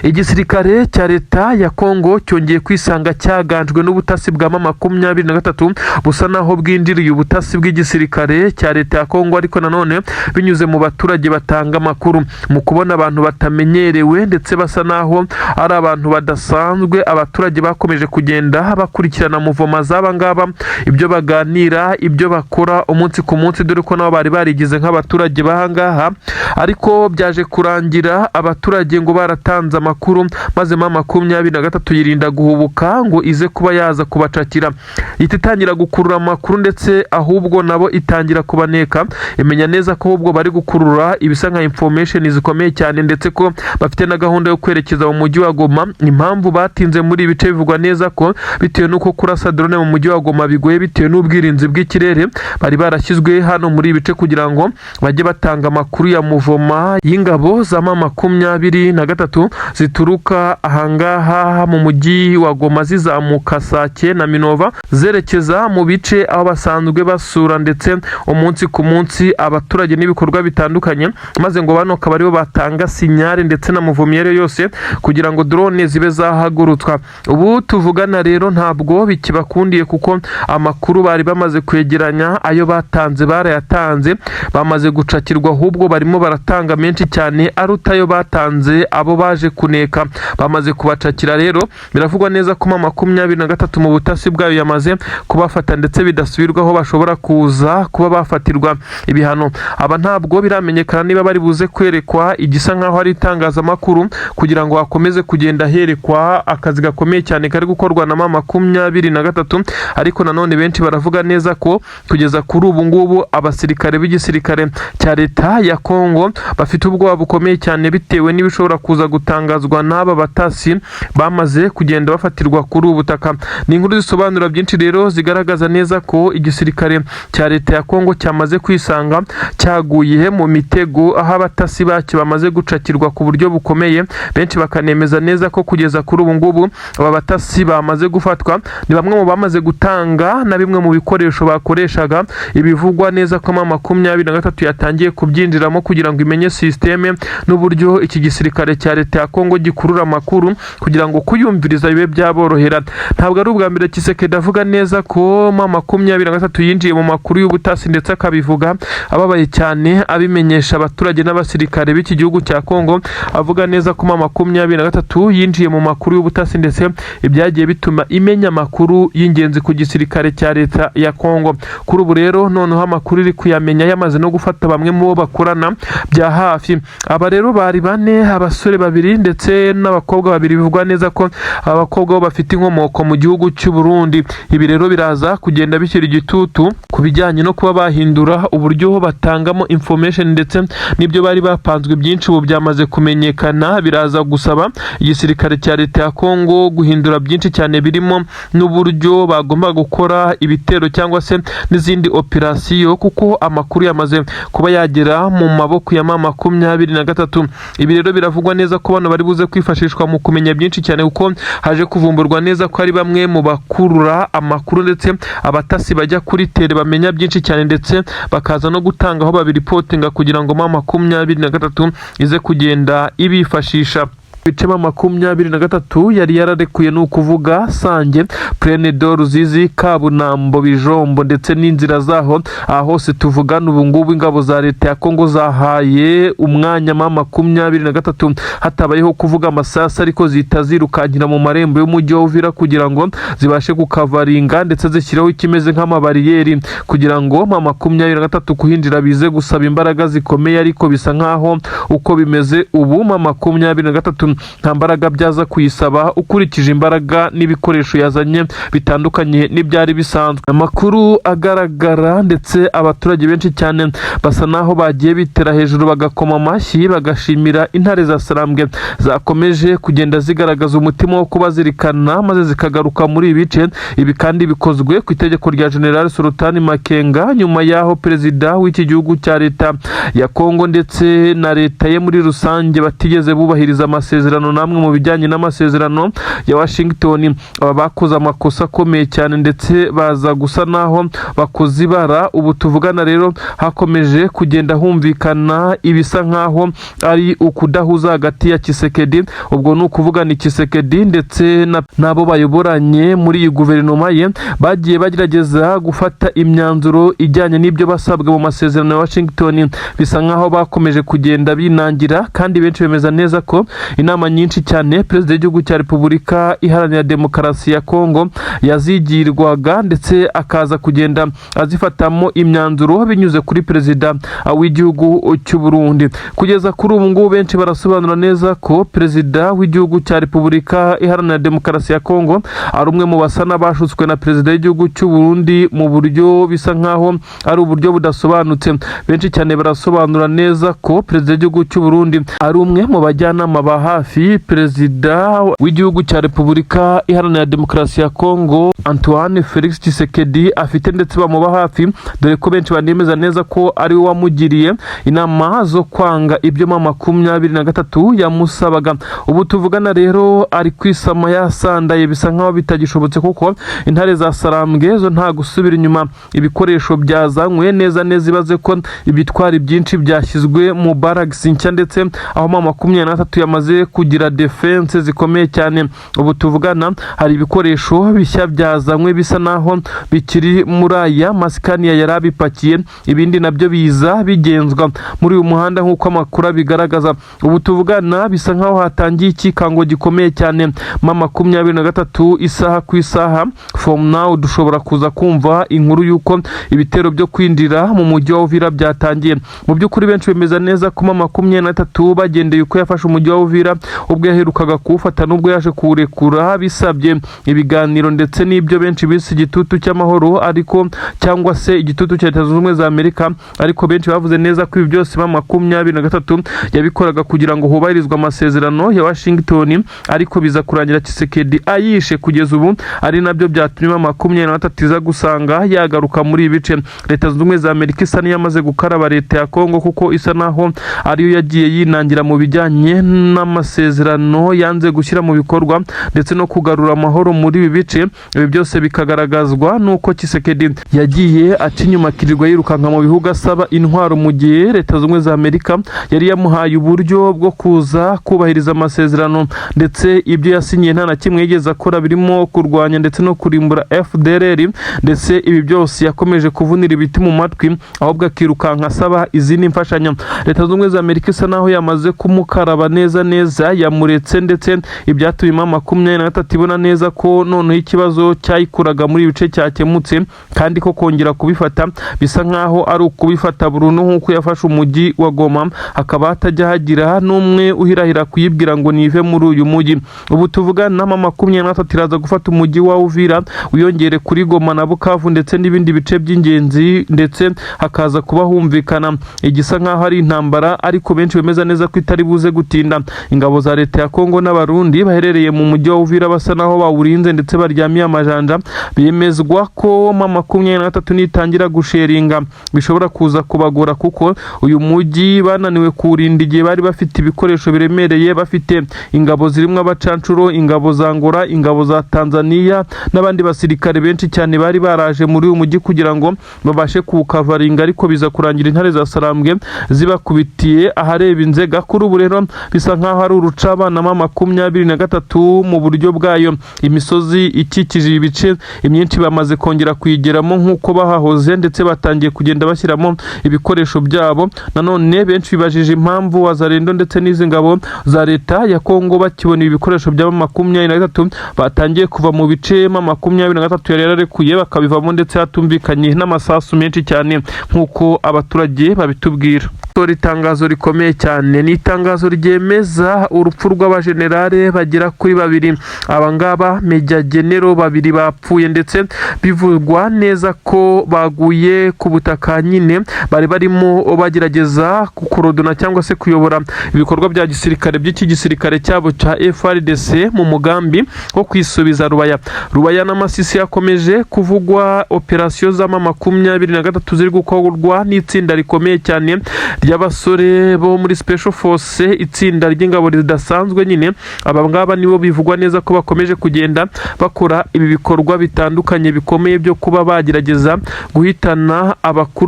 S1: Igisirikare cya leta ya Kongo cyongeye kwisanga cyaganjwe n'ubutasi bwa M23 busa naho bwinjiriye ubutasi bw'igisirikare cya leta ya Kongo, ariko nanone binyuze mu baturage batanga amakuru. Mu kubona abantu batamenyerewe ndetse basa naho ari abantu badasanzwe, abaturage bakomeje kugenda bakurikirana muvoma z'aba ngaba, ibyo baganira, ibyo bakora umunsi ku munsi, dore ko nabo bari barigize nk'abaturage bahangaha, ariko byaje kurangira abaturage ngo baratanze amakuru, maze M23 yirinda guhubuka ngo ize kuba yaza kubacakira. Itangira gukurura amakuru ndetse ahubwo nabo itangira kubaneka, imenya neza ko ahubwo bari gukurura ibisa nka information zikomeye cyane, ndetse ko bafite na gahunda yo kwerekeza mu mujyi wa Goma. Impamvu batinze muri ibice bivugwa neza ko bitewe nuko kurasa drone mu mujyi wa Goma bigoye bitewe n'ubwirinzi bw'ikirere, bari barashyizwe hano muri ibice kugira ngo bajye batanga amakuru ya muvoma y'ingabo za M23 zituruka ahangaha mu mujyi wa Goma zizamuka Sake na Minova zerekeza mu bice aho basanzwe basura ndetse umunsi ku munsi abaturage n'ibikorwa bitandukanye, maze ngo bano akaba aribo batanga sinyare ndetse na muvomyere yose kugira ngo drone zibe zahagurutswa. Ubu tuvugana rero ntabwo bikibakundiye kuko amakuru bari bamaze kwegeranya, ayo batanze barayatanze, bamaze gucakirwa, ahubwo barimo baratanga menshi cyane aruta ayo batanze abo baje kuneka. Bamaze kubacakira rero, biravugwa neza ko M23 mu butasi bwayo yamaze kubafata ndetse bidasubirwaho, bashobora kuza kuba bafatirwa ibihano. Aba ntabwo biramenyekana niba bari buze kwerekwa igisa nkaho ari itangazamakuru kugira ngo hakomeze kugenda herekwa akazi gakomeye cyane kari gukorwa na M23, ariko nanone benshi baravuga neza ko kugeza kuri ubu ngubu abasirikare b'igisirikare cya leta ya Kongo bafite ubwoba bukomeye cyane bitewe n'ibishobora kuza gutangazwa n'aba batasi bamaze kugenda bafatirwa kuri ubu butaka. Ni inkuru zisobanura byinshi rero zigaragaza neza ko igisirikare cya leta ya Kongo cyamaze kwisanga cyaguye mu mitego, aho abatasi bacyo bamaze gucakirwa ku buryo bukomeye. Benshi bakanemeza neza ko kugeza kuri ubu ngubu aba batasi bamaze gufatwa ni bamwe mu bamaze gutanga na bimwe mu bikoresho bakoreshaga. Ibivugwa neza ko M23 yatangiye kubyinjiramo kugira ngo imenye systeme n'uburyo iki gisirikare cya leta ya Kongo gikurura amakuru kugira ngo kuyumviriza bibe byaborohera. Ntabwo ari ubwa mbere Tshisekedi avuga neza ko M23 yinjiye mu makuru y'ubutasi ndetse akabivuga ababaye cyane, abimenyesha abaturage n'abasirikare b'iki gihugu cya Kongo, avuga neza ko M23 yinjiye mu makuru y'ubutasi ndetse ibyagiye bituma imenya amakuru y'ingenzi ku gisirikare cya leta ya Kongo. Kuri ubu rero noneho amakuru iri kuyamenya, yamaze no gufata bamwe mu bo bakorana bya hafi. Aba rero bari bane, abasore babiri ndetse n'abakobwa babiri. Bivugwa neza ko abakobwa bo bafite inkomoko mu gihugu cy'u Burundi. Ibi rero biraza kugenda bishyira igitutu ku bijyanye no kuba bahindura uburyo batangamo information ndetse n'ibyo bari bapanzwe. Byinshi ubu byamaze kumenyekana, biraza gusaba igisirikare cya leta ya Kongo guhindura byinshi cyane, birimo n'uburyo bagomba gukora ibitero cyangwa se n'izindi operasiyo, kuko amakuru yamaze kuba yagera mu maboko ya M23. Ibi rero biravugwa neza ko bano bari buze kwifashishwa mu kumenya byinshi cyane, kuko haje kuvumburwa neza ko ari bamwe mu bakurura amakuru ndetse abatasi bajya kuri tere bamenya byinshi cyane, ndetse bakaza no gutanga aho babiripotinga kugira ngo M23 ize kugenda ibifashisha. Bice M23 yari yararekuye ni ukuvuga Sange, Prenedor, Ruzizi, Kabunambo, Bijombo ndetse n'inzira zaho. Aha hose tuvugana ubu ngubu ingabo za leta ya Kongo zahaye umwanya M23 hatabayeho kuvuga amasasa, ariko zihita zirukankira mu marembo y'umujyi wa Uvira kugira ngo zibashe gukavaringa ndetse zishyiraho ikimeze nk'amabariyeri kugira ngo M23 kuhinjira bize gusaba imbaraga zikomeye, ariko bisa nkaho uko bimeze ubu M23 nta mbaraga byaza kuyisaba ukurikije imbaraga n'ibikoresho yazanye bitandukanye n'ibyari bisanzwe. Amakuru agaragara ndetse abaturage benshi cyane basa naho bagiye bitera hejuru bagakoma amashyi bagashimira intare za Sarambwe zakomeje kugenda zigaragaza umutima wo kubazirikana maze zikagaruka muri ibice. Ibi kandi bikozwe ku itegeko rya General Sultani Makenga nyuma yaho perezida w'iki gihugu cya leta ya Kongo ndetse na leta ye muri rusange batigeze bubahiriza amasezerano amasezerano namwe mu bijyanye n'amasezerano ya Washington. Aba bakoze amakosa akomeye cyane ndetse baza gusa naho bakoze ibara. Ubu tuvugana rero hakomeje kugenda humvikana ibisa nkaho ari ukudahuza hagati ya Tshisekedi, ubwo ni ukuvuga ni Tshisekedi ndetse nabo bayoboranye muri iyi guverinoma ye, bagiye bagerageza gufata imyanzuro ijyanye n'ibyo basabwe mu masezerano ya Washington. Bisa nkaho bakomeje kugenda binangira, kandi benshi bemeza neza ko inama nyinshi cyane perezida w'igihugu cya Repubulika Iharanira Demokarasi ya Kongo yazigirwaga ndetse akaza kugenda azifatamo imyanzuro binyuze kuri perezida w'igihugu cy'u Burundi. Kugeza kuri ubu ngubu benshi barasobanura neza ko perezida w'igihugu cya Repubulika Iharanira Demokarasi ya Kongo ari umwe mu basa n'abashutswe na perezida w'igihugu cy'u Burundi mu buryo bisa nkaho ari uburyo budasobanutse. Benshi cyane barasobanura neza ko perezida w'igihugu cy'u Burundi ari umwe mu bajyanama ba hafi perezida w'igihugu cya Repubulika Iharanira Demokarasi ya Kongo Antoine Felix Tshisekedi afite, ndetse bamuba hafi, dore ko benshi banemeza neza ko ari we wamugiriye inama zo kwanga ibyo mu 2023 yamusabaga. Ubu tuvugana rero ari kwisama yasandaye, bisa nkaho bitagishobotse kuko intare za Sarambwe zo nta gusubira inyuma. Ibikoresho byazanywe neza ibaze ko ibitwari byinshi byashyizwe mu barracks nshya, ndetse aho mu 2023 yamaze kugira defense zikomeye cyane. Ubu tuvugana hari ibikoresho bishya byazanywe bisa naho bikiri muri aya masikaniya yarabipakiye, ibindi nabyo biza bigenzwa muri uyu muhanda nk'uko amakuru bigaragaza. Ubu tuvugana bisa nkaho hatangiye ikikango gikomeye cyane mu 2023 isaha ku isaha. From now dushobora kuza kumva inkuru y'uko ibitero byo kwinjira mu mujyi wa Uvira byatangiye. Mu by'ukuri benshi bemeza neza ko mu 2023 bagendeye uko yafashe umujyi wa Uvira ubwo yaherukaga kuwufata n'ubwo yaje kuwurekura bisabye ibiganiro ndetse n'ibyo benshi bise igitutu cy'amahoro, ariko cyangwa se igitutu cya Leta Zunze Ubumwe za Amerika. Ariko benshi bavuze neza ko ibi byose mu 2023 yabikoraga kugira ngo hubahirizwe amasezerano ya Washington, ariko biza kurangira Tshisekedi ayishe. Kugeza ubu ari nabyo byatumye mu 2023 iza gusanga yagaruka muri ibice. Leta Zunze Ubumwe za Amerika isa n'iyamaze gukaraba leta ya Kongo, kuko isa naho ariyo yagiye yinangira mu bijyanye n'amasezerano yanze gushyira mu bikorwa ndetse no kugarura amahoro muri ibi bice. Ibi byose bikagaragazwa nuko Tshisekedi yagiye aca inyuma akirirwa yirukanka mu bihugu asaba intwaro, mu gihe Leta Zunze Ubumwe za Amerika yari yamuhaye uburyo bwo kuza kubahiriza amasezerano, ndetse ibyo yasinyiye nta na kimwe yigeze akora birimo kurwanya ndetse no kurimbura FDLR. Ndetse ibi byose yakomeje kuvunira ibiti mu matwi, ahubwo akirukanka asaba izindi mfashanyo. Leta Zunze Ubumwe za Amerika isa naho yamaze kumukaraba neza yamuretse, ndetse ibyatumye mu 2023 ibona neza ko noneho ikibazo cyayikuraga muri ibice cyakemutse, kandi ko kongera kubifata bisa nkaho ari ukubifata burundu nk'uko yafashe umujyi wa Goma, hakaba hatajya hagira n'umwe uhirahira kuyibwira ngo nive muri uyu mujyi. Ubu tuvugana mu 2023 iraza gufata umujyi wa Uvira, wiyongere kuri Goma na Bukavu ndetse n'ibindi bice by'ingenzi, ndetse hakaza kuba humvikana igisa nkaho ari intambara, ariko benshi bemeza neza ko itari buze gutinda. Ingabo za leta ya Kongo n'abarundi baherereye mu mujyi wa Uvira basa naho bawurinze ndetse baryamiye amajanja. Bemezwa ko mu 2023 nitangira gusheringa bishobora kuza kubagora, kuko uyu mujyi bananiwe kurinda igihe bari bafite ibikoresho biremereye, bafite ingabo zirimo abacancuro, ingabo za Angola, ingabo za Tanzania n'abandi basirikare benshi cyane bari baraje muri uyu mujyi kugira ngo babashe kuwukavaringa, ariko biza kurangira intare za Sarambwe zibakubitiye ahareba Inzega. Kuri ubu rero bisa nkaho ari urucabana mu 2023 mu buryo bwayo. Imisozi ikikije ibice imyinshi bamaze kongera kuyigeramo nk'uko bahahoze, ndetse batangiye kugenda bashyiramo ibikoresho byabo. Nanone benshi bibajije impamvu Wazalendo ndetse n'izi ngabo za leta ya Kongo bakibona ibikoresho bya 2023 batangiye kuva mu bice 2023 yari yararekuye bakabivamo, ndetse hatumvikanye n'amasasu menshi cyane nk'uko abaturage babitubwira. Itangazo rikomeye cyane ni itangazo ryemeza urupfu rw'abajenerale bagera kuri 2. Abangaba Meja General 2 babiri bapfuye ndetse bivugwa neza ko baguye ku butaka nyine bari barimo bagerageza kukorodona cyangwa se kuyobora ibikorwa bya gisirikare by'iki gisirikare cyabo cya FARDC mu mugambi wo kwisubiza Rubaya n'Amasisi yakomeje kuvugwa operasiyo z'ama 23 ziri gukorwa n'itsinda rikomeye cyane ry'abasore bo muri Special Force, itsinda ry'ingabo ridasanzwe nyine. Aba ngaba nibo bivugwa neza ko bakomeje kugenda bakora ibi bikorwa bitandukanye bikomeye byo kuba bagerageza guhitana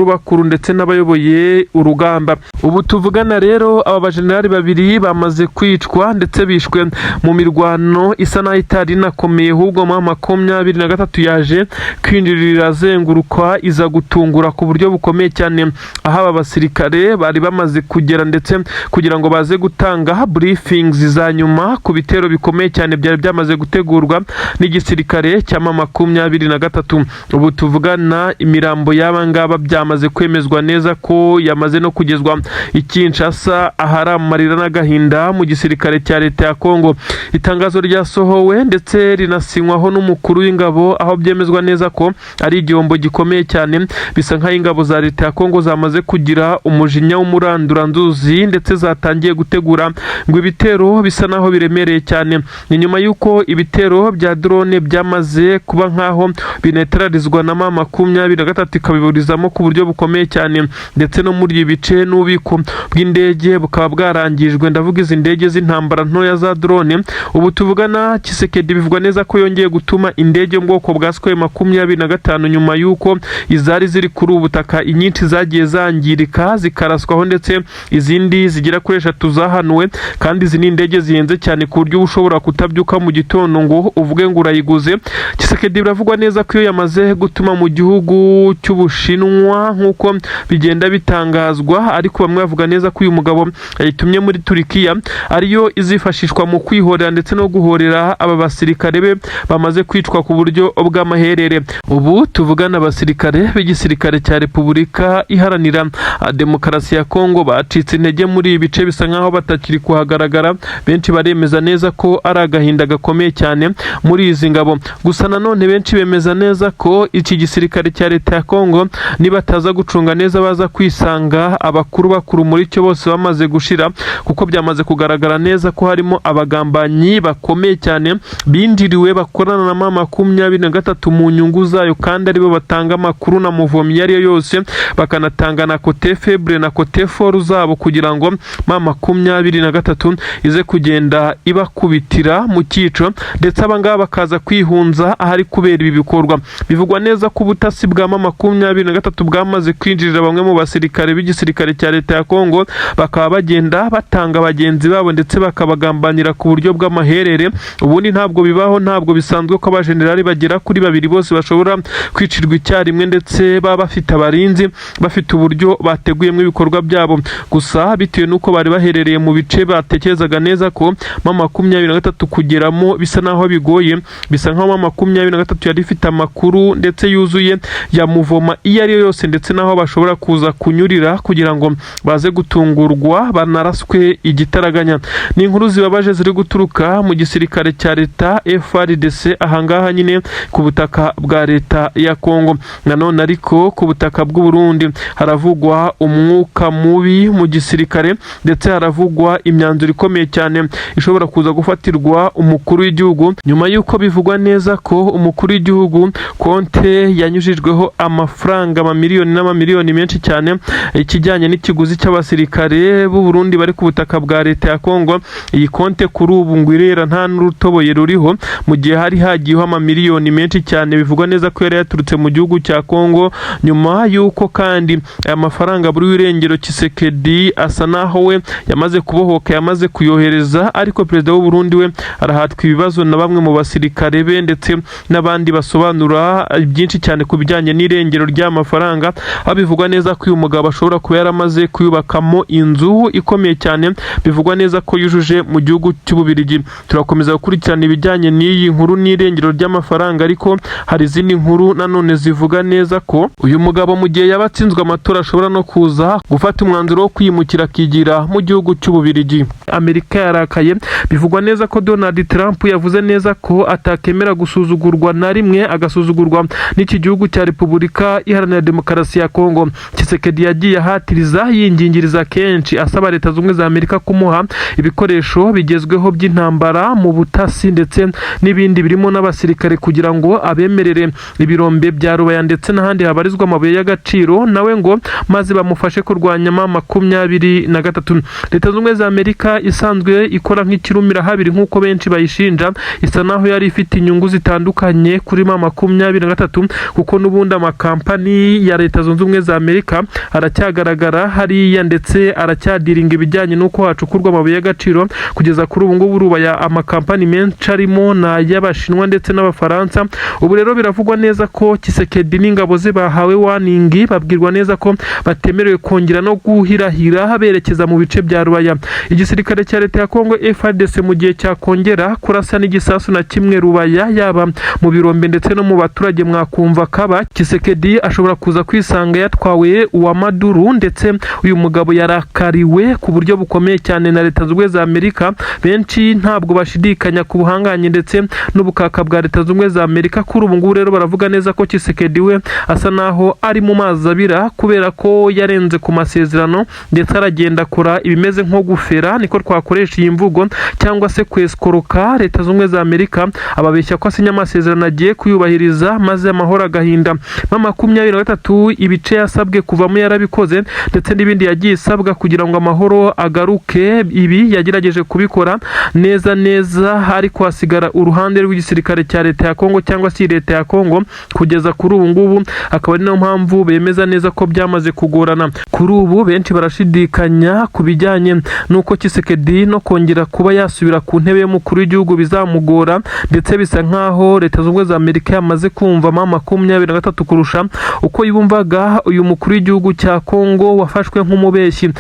S1: bakuru ndetse n'abayoboye urugamba. Ubu tuvugana rero aba bajenerali babiri bamaze kwicwa ndetse bishwe mu mirwano isa naho itari inakomeye, ahubwo mu 23 yaje kwinjirira zenguruka iza gutungura ku buryo bukomeye cyane, aho aba basirikare bari bamaze kugera ndetse kugira ngo baze gutanga briefings za nyuma ku bitero bikomeye cyane byari byamaze gutegurwa n'igisirikare cya 23. Ubu tuvugana imirambo y'aba ngaba byamaze kwemezwa neza ko yamaze no kugezwa i Kinshasa, ahari amarira n'agahinda mu gisirikare cya leta ya Kongo. Itangazo ryasohowe ndetse rinasinywaho n'umukuru w'ingabo, aho byemezwa neza ko ari igihombo gikomeye cyane, bisa nk'aho ingabo za leta ya Kongo zamaze kugira umujinya w'umuranduranzuzi ndetse zatangiye gutegura ngo ibitero bisa naho biremereye cyane. Ni nyuma y'uko ibitero bya drone byamaze kuba nk'aho binetralizwa na 23 ikabiburizamo ku buryo bukomeye cyane, ndetse no muri ibice n'ububiko bw'indege bukaba bwarangijwe. Ndavuga izi ndege z'intambara ntoya za drone. Ubu tuvugana Tshisekedi bivugwa neza ko yongeye gutuma indege mu bwoko bwa Su-25 nyuma y'uko izari ziri kuri ubutaka inyinshi zagiye zangirika zikaraswaho, ndetse izindi zigera kuri 3 zahanuwe, kandi izi ni indege zihenze cyane ku buryo ushobora kutabyuka mu gitondo ngo uvuge ngo urayiguze. Tshisekedi biravugwa neza ko iyo yamaze gutuma mu gihugu cy'Ubushinwa nk'uko bigenda bitangazwa, ariko bamwe bavuga neza ko uyu mugabo yayitumye muri Turikiya ariyo izifashishwa mu kwihorera ndetse no guhorera aba basirikare be bamaze kwicwa ku buryo bw'amaherere. Ubu tuvugana abasirikare b'igisirikare cya Repubulika Iharanira Demokarasi ya Kongo bacitse intege muri ibi bice, bisa nkaho batakiri kuhagaragara. Benshi baremeza neza ko ari agahinda gakomeye cyane muri izi ngabo. Gusa nanone benshi bemeza neza ko iki gisirikare cya leta ya Kongo nibataza gucunga neza baza kwisanga abakuru muri cyo bose bamaze gushira, kuko byamaze kugaragara neza ko harimo abagambanyi bakomeye cyane binjiriwe bakorana na 23 mu nyungu zayo, kandi aribo batanga amakuru na muvomi yari yose, bakanatanga na kote febre na kote foru zabo kugira ngo 23 ize kugenda ibakubitira mu cyico, ndetse abangaba bakaza kwihunza ahari kubera ibi bikorwa. Bivugwa neza ko ubutasi bwa 23 bwamaze kwinjirira bamwe mu basirikare b'igisirikare cya leta ya Kongo, bakaba bagenda batanga bagenzi babo ndetse bakabagambanira ku buryo bw'amaherere. Ubundi ntabwo bibaho, ntabwo bisanzwe ko abajenerali bagera kuri 2 bose bashobora kwicirwa icyarimwe, ndetse baba bafite abarinzi, bafite uburyo bateguyemo ibikorwa byabo. Gusa bitewe nuko bari baherereye mu bice batekerezaga neza ko 23 kugeramo bisa naho bigoye, bisa nkaho 23 yari ifite amakuru ndetse yuzuye ya muvoma iyo ari yose, ndetse naho bashobora kuza kunyurira kugira ngo baze gutungurwa banaraswe igitaraganya. Ni inkuru zibabaje ziri guturuka mu gisirikare cya leta FARDC ahangaha nyine ku butaka bwa leta ya Kongo. Nanone ariko ku butaka bw'u Burundi haravugwa umwuka mubi mu gisirikare, ndetse haravugwa imyanzuro ikomeye cyane ishobora kuza gufatirwa umukuru w'igihugu, nyuma y'uko bivugwa neza ko umukuru w'igihugu konte yanyujijweho amafaranga amamiliyoni n'amamiliyoni menshi cyane ikijyanye n'ikiguzi cy'abasirikare b'u Burundi bari ku butaka bwa leta ya Kongo. Iyi konte kuri ubu ngo irera nta n'urutoboye ruriho, mu gihe hari hagiyeho amamiliyoni menshi cyane. Bivugwa neza ko yari yaturutse mu gihugu cya Kongo, nyuma y'uko kandi aya mafaranga buri wirengero Tshisekedi asa naho we yamaze kubohoka, yamaze kuyohereza, ariko perezida w'u Burundi we arahatwa ibibazo na bamwe mu basirikare be ndetse n'abandi basobanura byinshi cyane ku bijyanye n'irengero ry'amafaranga. Bivugwa neza ko uyu mugabo ashobora kuba yaramaze kuyubakamo inzu ikomeye cyane, bivugwa neza ko yujuje mu gihugu cy'Ububirigi. Turakomeza gukurikirana ibijyanye n'iyi nkuru n'irengero ry'amafaranga, ariko hari izindi nkuru nanone zivuga neza ko uyu mugabo mu gihe yabatsinzwe amatora ashobora no kuza gufata umwanzuro wo kwimukira akigira mu gihugu cy'Ububirigi. Amerika yarakaye. Bivugwa neza ko Donald Trump yavuze neza ko atakemera gusuzugurwa na rimwe, agasuzugurwa n'iki gihugu cya Repubulika Iharanira Demokarasi ya Kongo. Tshisekedi yagiye ahatiriza yingingiriza kenshi asaba Leta Zunze Ubumwe za Amerika kumuha ibikoresho bigezweho by'intambara mu butasi ndetse n'ibindi birimo n'abasirikare kugira ngo abemerere ibirombe bya Rubaya ndetse n'ahandi habarizwa amabuye y'agaciro nawe ngo maze bamufashe kurwanya M23. Leta Zunze Ubumwe za Amerika isanzwe ikora nk'ikirumira habiri nk'uko benshi bayishinja, isa naho yari ifite inyungu zitandukanye kuri M23 kuko n'ubundi amakampani ya Leta Zunze Ubumwe za Amerika aracyagaragara hariya ndetse aracyadiringa ibijyanye n'uko hacukurwa amabuye y'agaciro. Kugeza kuri ubu ngubu Rubaya amakampani menshi arimo na y'Abashinwa ndetse n'Abafaransa. Ubu rero biravugwa neza ko Tshisekedi n'ingabo ze bahawe warning, babwirwa neza ko batemerewe kongera no guhirahira berekeza mu bice bya Rubaya. Igisirikare cya Leta ya Kongo FARDC mu gihe cyakongera kurasa n'igisasu na kimwe Rubaya yaba mu birombe ndetse no mu baturage mwakumva kaba Tshisekedi ashobora kuza kwisanga yatwawe uwa Maduru, ndetse uyu mugabo yarakariwe ku buryo bukomeye cyane na Leta Zunze Ubumwe za Amerika. Benshi ntabwo bashidikanya ku buhanganye ndetse n'ubukaka bwa Leta Zunze Ubumwe za Amerika. Kuri ubu ngubu rero baravuga neza ko Tshisekedi we asa naho ari mu mazi abira kubera ko yarenze ku masezerano ndetse aragenda akora ibimeze nko gufera, niko twakoresha iyi mvugo, cyangwa se kweskoroka Leta Zunze Ubumwe za Amerika, ababeshya ko asinya amasezerano agiye kuyubahiriza maze amahoro agahinda. M23 ibice yasabwe kuvamo yarabikoze ndetse n'ibindi yagiye isabwa kugira ngo amahoro agaruke, ibi yagerageje kubikora neza ariko hasigara uruhande rw'igisirikare cya Leta ya Kongo cyangwa se Leta ya Kongo. Kugeza kuri ubu ngubu akaba ari nayo mpamvu bemeza neza ko byamaze kugorana. Kuri ubu benshi barashidikanya ku bijyanye n'uko Tshisekedi no kongera kuba yasubira ku ntebe y'umukuru w'igihugu bizamugora, ndetse bisa nkaho Leta Zunze Ubumwe za Amerika yamaze kumva M23 kurusha uko yumvaga uyu mukuru w'igihugu cya Kongo wafashwe nk'umubeshyi,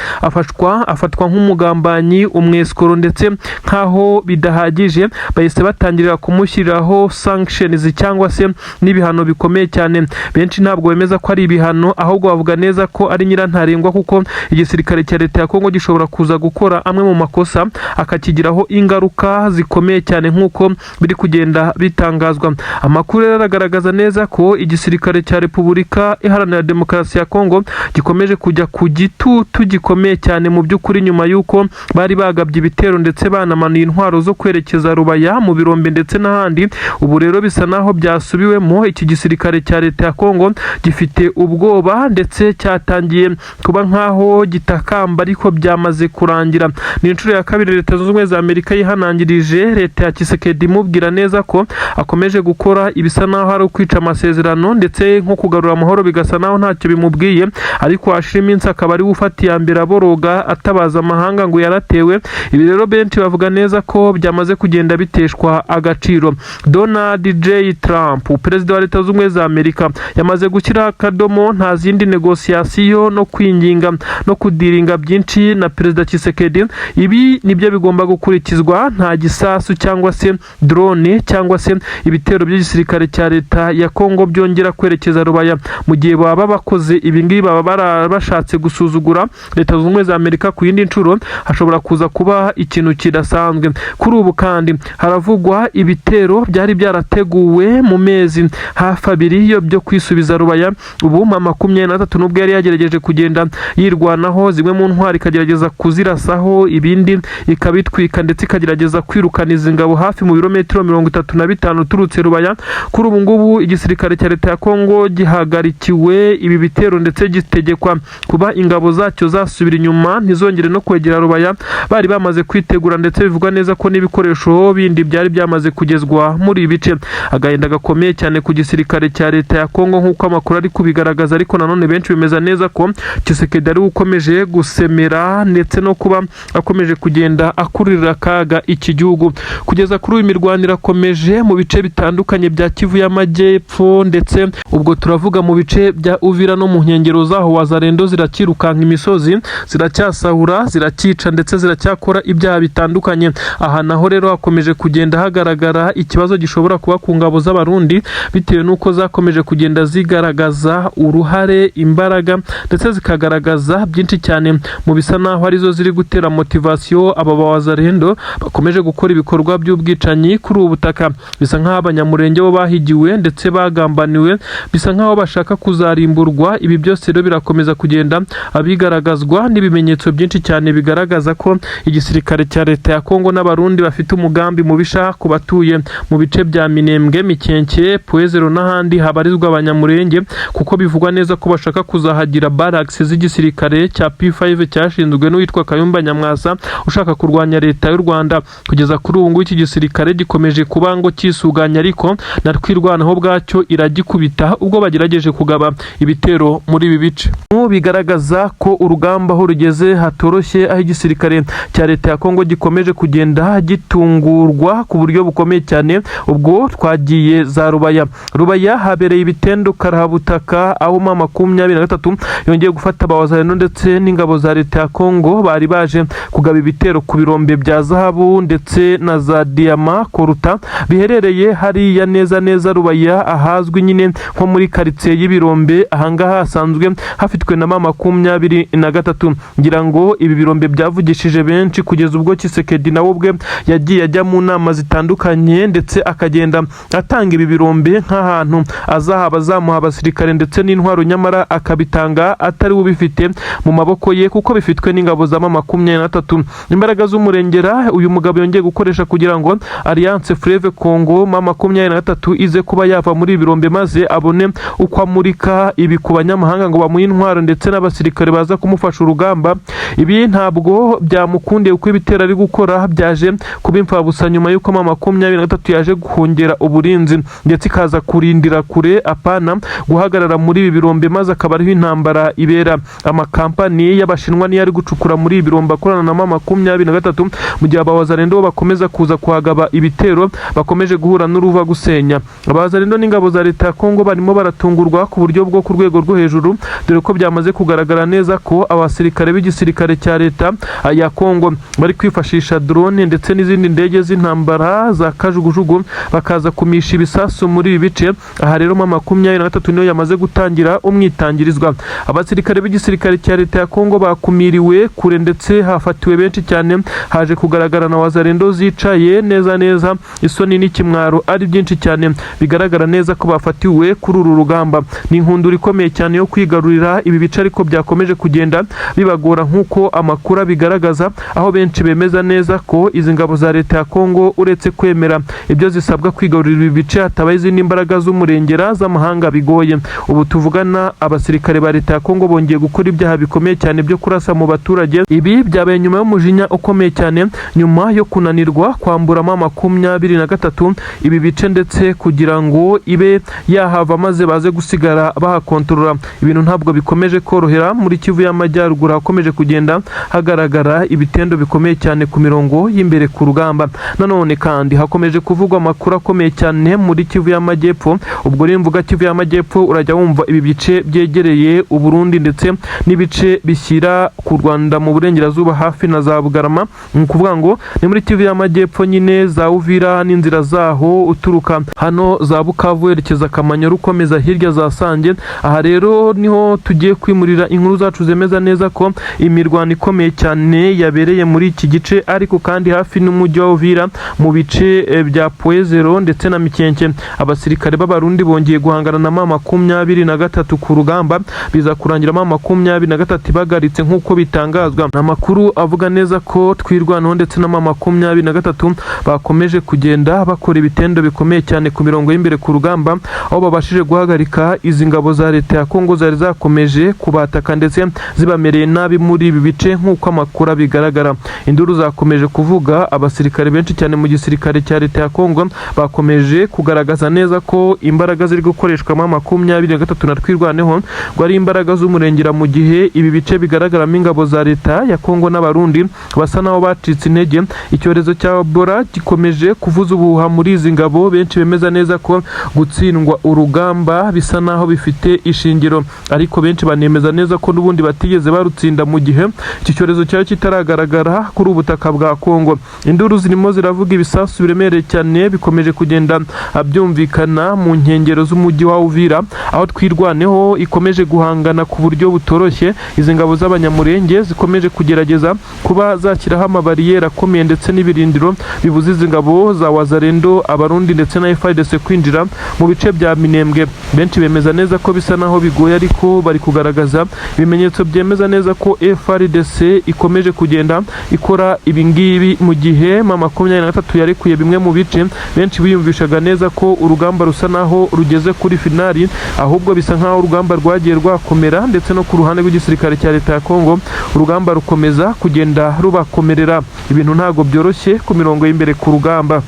S1: afatwa nk'umugambanyi, umweskoro, ndetse nkaho bidahagije bahise batangirira kumushyiriraho sanctions cyangwa se n'ibihano bikomeye cyane. Benshi ntabwo bemeza ko ari ibihano, ahubwo bavuga neza ko ari nyirantarengwa kuko igisirikare cya Leta ya Kongo gishobora kuza gukora amwe mu makosa akakigiraho ingaruka zikomeye cyane nk'uko biri kugenda bitangazwa. Amakuru rero aragaragaza neza ko igisirikare cya Repubulika Iharanira Demokarasi ya Kongo gikomeje kujya ku gitutu gikomeye cyane mu by'ukuri, nyuma y'uko bari bagabye ibitero ndetse banamanuye intwaro zo kwerekeza Rubaya mu birombe ndetse n'ahandi. Ubu rero bisa naho byasubiwemo, iki gisirikare cya Leta ya Kongo gifite ubwoba ndetse cyatangiye kuba nkaho gitakamba ariko byamaze kurangira. Ni inshuro ya kabiri Leta Zunze Ubumwe za Amerika yihanangirije Leta ya Tshisekedi imubwira neza ko akomeje gukora ibisa naho ari ukwica amasezerano ndetse nko kugarura amahoro bigasa naho ntacyo bimubwiye, ariko hashira iminsi akaba ari ufata iya mbere aboroga atabaza amahanga ngo yaratewe. Ibi rero benshi bavuga neza ko byamaze kugenda biteshwa agaciro. Donald J. Trump, perezida wa Leta Zunze Ubumwe za Amerika, yamaze gushyira akadomo nta zindi negosiyasiyo no kwinginga no kudiringa byinshi na Perezida Tshisekedi. Ibi nibyo bigomba gukurikizwa, nta gisasu cyangwa se drone cyangwa se ibitero by'igisirikare cya Leta ya Kongo byongera kwerekeza Rubaya. Mu gihe baba bakoze ibi ngibi baba bashatse gusuzugura Leta Zunze Ubumwe za Amerika ku yindi nshuro, hashobora kuza kuba ikintu kidasanzwe. Kuri ubu kandi haravugwa ibitero byari byarateguwe mu mezi hafi abiri yo byo kwisubiza Rubaya. Ubu M23 nubwo yari yagerageje kugenda yirwanaho zimwe mu ntwari ikagerageza kuzirasaho, ibindi ikabitwika ndetse ikagerageza kwirukana izi ngabo hafi mu birometero 35 turutse Rubaya. Kuri ubu ngubu igisirikare cya Leta ya Kongo gihagarikiwe ibi bitero ndetse gitegekwa kuba ingabo zacyo zasubira inyuma ntizongere no kwegera Rubaya. Bari bamaze kwitegura ndetse bivugwa neza ko n'ibikoresho bindi byari byamaze kugezwa muri ibi bice. Agahinda gakomeye cyane ku gisirikare cya Leta ya Kongo nk'uko amakuru ari kubigaragaza, ariko nanone benshi bemeza neza ko Tshisekedi ari ukomeje gusemera ndetse no kuba akomeje kugenda akurira akaga iki gihugu. Kugeza kuri uyu mirwano irakomeje mu bice bitandukanye bya Kivu y'Amajyepfo, ndetse ubwo turavuga mu bice bya Uvira no mu nkengero zaho Wazalendo zirakirukanka imisozi, ziracyasahura, zirakica ndetse ziracyakora ibyaha bitandukanye. Aha naho rero hakomeje kugenda hagaragara ikibazo gishobora kuba ku ngabo z'Abarundi bitewe n'uko zakomeje kugenda zigaragaza uruhare, imbaraga ndetse zikagaragaza byinshi cyane mu bisa naho arizo ziri gutera motivasiyo aba Wazalendo bakomeje gukora ibikorwa by'ubwicanyi kuri ubu butaka. bisa nk'aho abanyamurenge bo bahigiwe ndetse bagambaniwe, bisa nk'aho bashaka kuzarimburwa. Ibi byose rero birakomeza kugenda abigaragazwa n'ibimenyetso byinshi cyane bigaragaza ko igisirikare cya leta ya Kongo n'abarundi bafite umugambi mubisha ku batuye mu bice bya Minembwe, Mikenke, Poezero n'ahandi habarizwa abanyamurenge, kuko bivugwa neza ko bashaka kuzahagira barracks z'igisirikare cya P5 cyashinzwe n'uwitwa Kayumba Nyamwasa ushaka kurwanya leta y'u Rwanda. Kugeza kuri ubu iki gisirikare gikomeje kuba ngo kisuganya, ariko na twirwanaho bwacyo iragikubita ubwo bagerageje kugaba ibitero muri ibi bice. Bigaragaza ko urugamba aho rugeze hatoroshye, aho igisirikare cya leta ya Kongo gikomeje kugenda gitungurwa ku buryo bukomeye cyane. Ubwo twagiye za Rubaya habereye ibitendo karahabutaka, aho M23 yongeye gufata abawazarendo ndetse n'ingabo za leta ya Kongo bari baje kugaba ibitero ku birombe bya zahabu ndetse na za diyama koruta biherereye hariya neza Rubaya, ahazwi nyine nko muri quartier y'ibirombe. Ahangaha hasanzwe hafitwe na M23. ngira ngo ibi birombe byavugishije benshi, kugeza ubwo Kisekedi nawe ubwe yagiye ajya mu nama zitandukanye ndetse akagenda atanga ibi birombe nk'ahantu azahaba azamuha abasirikare ndetse n'intwaro, nyamara akabitanga atari ubifite mu maboko ye, kuko bifitwe n'ingabo za M23. Imbaraga z'umurengera uyu mugabo yongeye gukoresha kugira ngo Alliance Fleuve Congo M23 ize kuba yava muri ibirombe maze abone uko amurika ibi ku banyamahanga ngo bamuhe intwaro ndetse n'abasirikare baza kumufasha urugamba. Ibi ntabwo byamukundiye kuko ibitero ari gukora byaje kuba imfabusa nyuma y'uko M23 yaje guhongera uburinzi ndetse ikaza kurindira kure apana guhagarara muri ibi birombe, maze akaba ariho intambara ibera. Amakampani y'abashinwa niyo ari gucukura muri ibi birombe akorana na M23, mu gihe abawazarendo bakomeza kuza kuhagaba ibitero, bakomeje guhura n'uruva gusenya. Abawazarendo n'ingabo za leta ya Kongo barimo baratungurwa ku buryo bwo ku rwego rwo hejuru, dore ko byamaze kugaragara neza ko abasirikare b'igisirikare cya leta ya Kongo bari kwifashisha drone ndetse n'izindi ndege z'intambara za kajugujugu bakaza kumisha ibisasu muri ibi bice. Aha rero M23 niyo yamaze gutangira umwitangirizwa. Abasirikare b'igisirikare cya leta ya Kongo bakumiriwe kure ndetse hafatiwe benshi cyane, haje kugaragara na wazarendo zicaye neza, isoni n'ikimwaro ari byinshi cyane, bigaragara neza ko bafatiwe kuri uru rugamba. Ni inkundura ikomeye cyane yo kwigarurira ibi bice, ariko byakomeje kugenda bibagora nk'uko amakuru bigaragaza, aho benshi bemeza neza ko izi ngabo za leta ya Kongo uretse kwemera ibyo zisabwa kwigarurira ibi bice, hatabaye izindi imbaraga z'umurengera z'amahanga bigoye. Ubu tuvugana abasirikare ba leta ya Kongo bongeye gukora ibyaha bikomeye cyane byo kurasa mu baturage. Ibi byabaye nyuma y'umujinya ukomeye cyane, nyuma yo kunanirwa kwambura M23 ibi bice ndetse kugira ngo ibe yahava maze baze gusigara bahakontorora. Ibintu ntabwo bikomeje korohera muri Kivu y'Amajyaruguru, hakomeje kugenda hagaragara ibitendo bikomeye cyane ku mirongo y'imbere ku rugamba. Nanone kandi hakomeje kuvugwa amakuru akomeye cyane muri Kivu y'Amajyepfo. Ubwo rero mvuga Kivu y'Amajyepfo urajya wumva ibi bice byegereye Uburundi ndetse n'ibice bishyira ku Rwanda mu burengerazuba hafi na za Bugarama. Ni kuvuga ngo ni muri Kivu y'Amajyepfo nyine za Uvira n'inzira zaho uturuka hano za Bukavu yerekeza Kamanyoru ukomeza hirya za Sange. Aha rero niho tugiye kwimurira inkuru zacu zemeza neza ko imirwano ikomeye cyane yabereye muri iki gice, ariko kandi hafi n'umujyi wa Uvira mu bice bya Poezero ndetse na Mikenke. Abasirikare b'abarundi bongeye guhangana na M23 ku rugamba, biza kurangira M23 bagaritse nk'uko bitangazwa. Amakuru avuga neza ko twirwanaho ndetse na M23 bakomeje kugenda bakora ibitendo bikomeye cyane ku mirongo y'imbere ku rugamba, aho babashije guhagarika izi ngabo za leta ya Kongo zari zakomeje kubataka ndetse zibamereye nabi muri ibi bice nk'uko amakuru bigaragara. Induru zakomeje kuvuga, abasirikare benshi cyane mu gisirikare cya leta ya Kongo bakomeje kugaragaza neza ko imbaraga ziri gukoreshwa M23 na twirwaneho ngo ari imbaraga z'umurengera, mu gihe ibi bice bigaragaramo ingabo za leta ya Kongo n'abarundi basa naho bacitse intege. Icyorezo cya Ebola gikomeje kuvuza ubuhuha muri izi ngabo, benshi bemeza neza ko gutsindwa urugamba bisa naho bifite ishingiro, ariko benshi banemeza neza ko n'ubundi batigeze barutsinda mu gihe iki cyorezo cyari kitaragaragara kuri ubutaka bwa Kongo. Induru zirimo ziravuga, ibisasu biremereye cyane bikomeje kugenda byumvikana mu nkengero z'umujyi wa Uvira, aho twirwaneho ikomeje guhangana ku buryo butoroshye. Izi ngabo z'abanyamurenge zikomeje kugerageza kuba zashyiraho amabariyeri akomeye ndetse n'ibirindiro bibuza izi ngabo za wazarendo wazalendo, abarundi ndetse na FARDC kwinjira mu bice bya Minembwe. Benshi bemeza neza ko bisa naho bigoye, ariko bari kugaragaza ibimenyetso byemeza neza ko FARDC ikomeje kugenda ikora ibingibi mu gihe M23 yarekuye bimwe mu bice. Benshi biyumvishaga neza ko urugamba rusa naho rugeze kuri finali, ahubwo bisa nkaho urugamba rwagiye rwakomera, ndetse no ku ruhande rw'igisirikare cya leta ya Kongo urugamba rukomeza kugenda rubakomerera. Ibintu ntago byoroshye ku mirongo y'imbere ku rugamba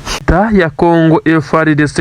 S1: ya Kongo FARDC,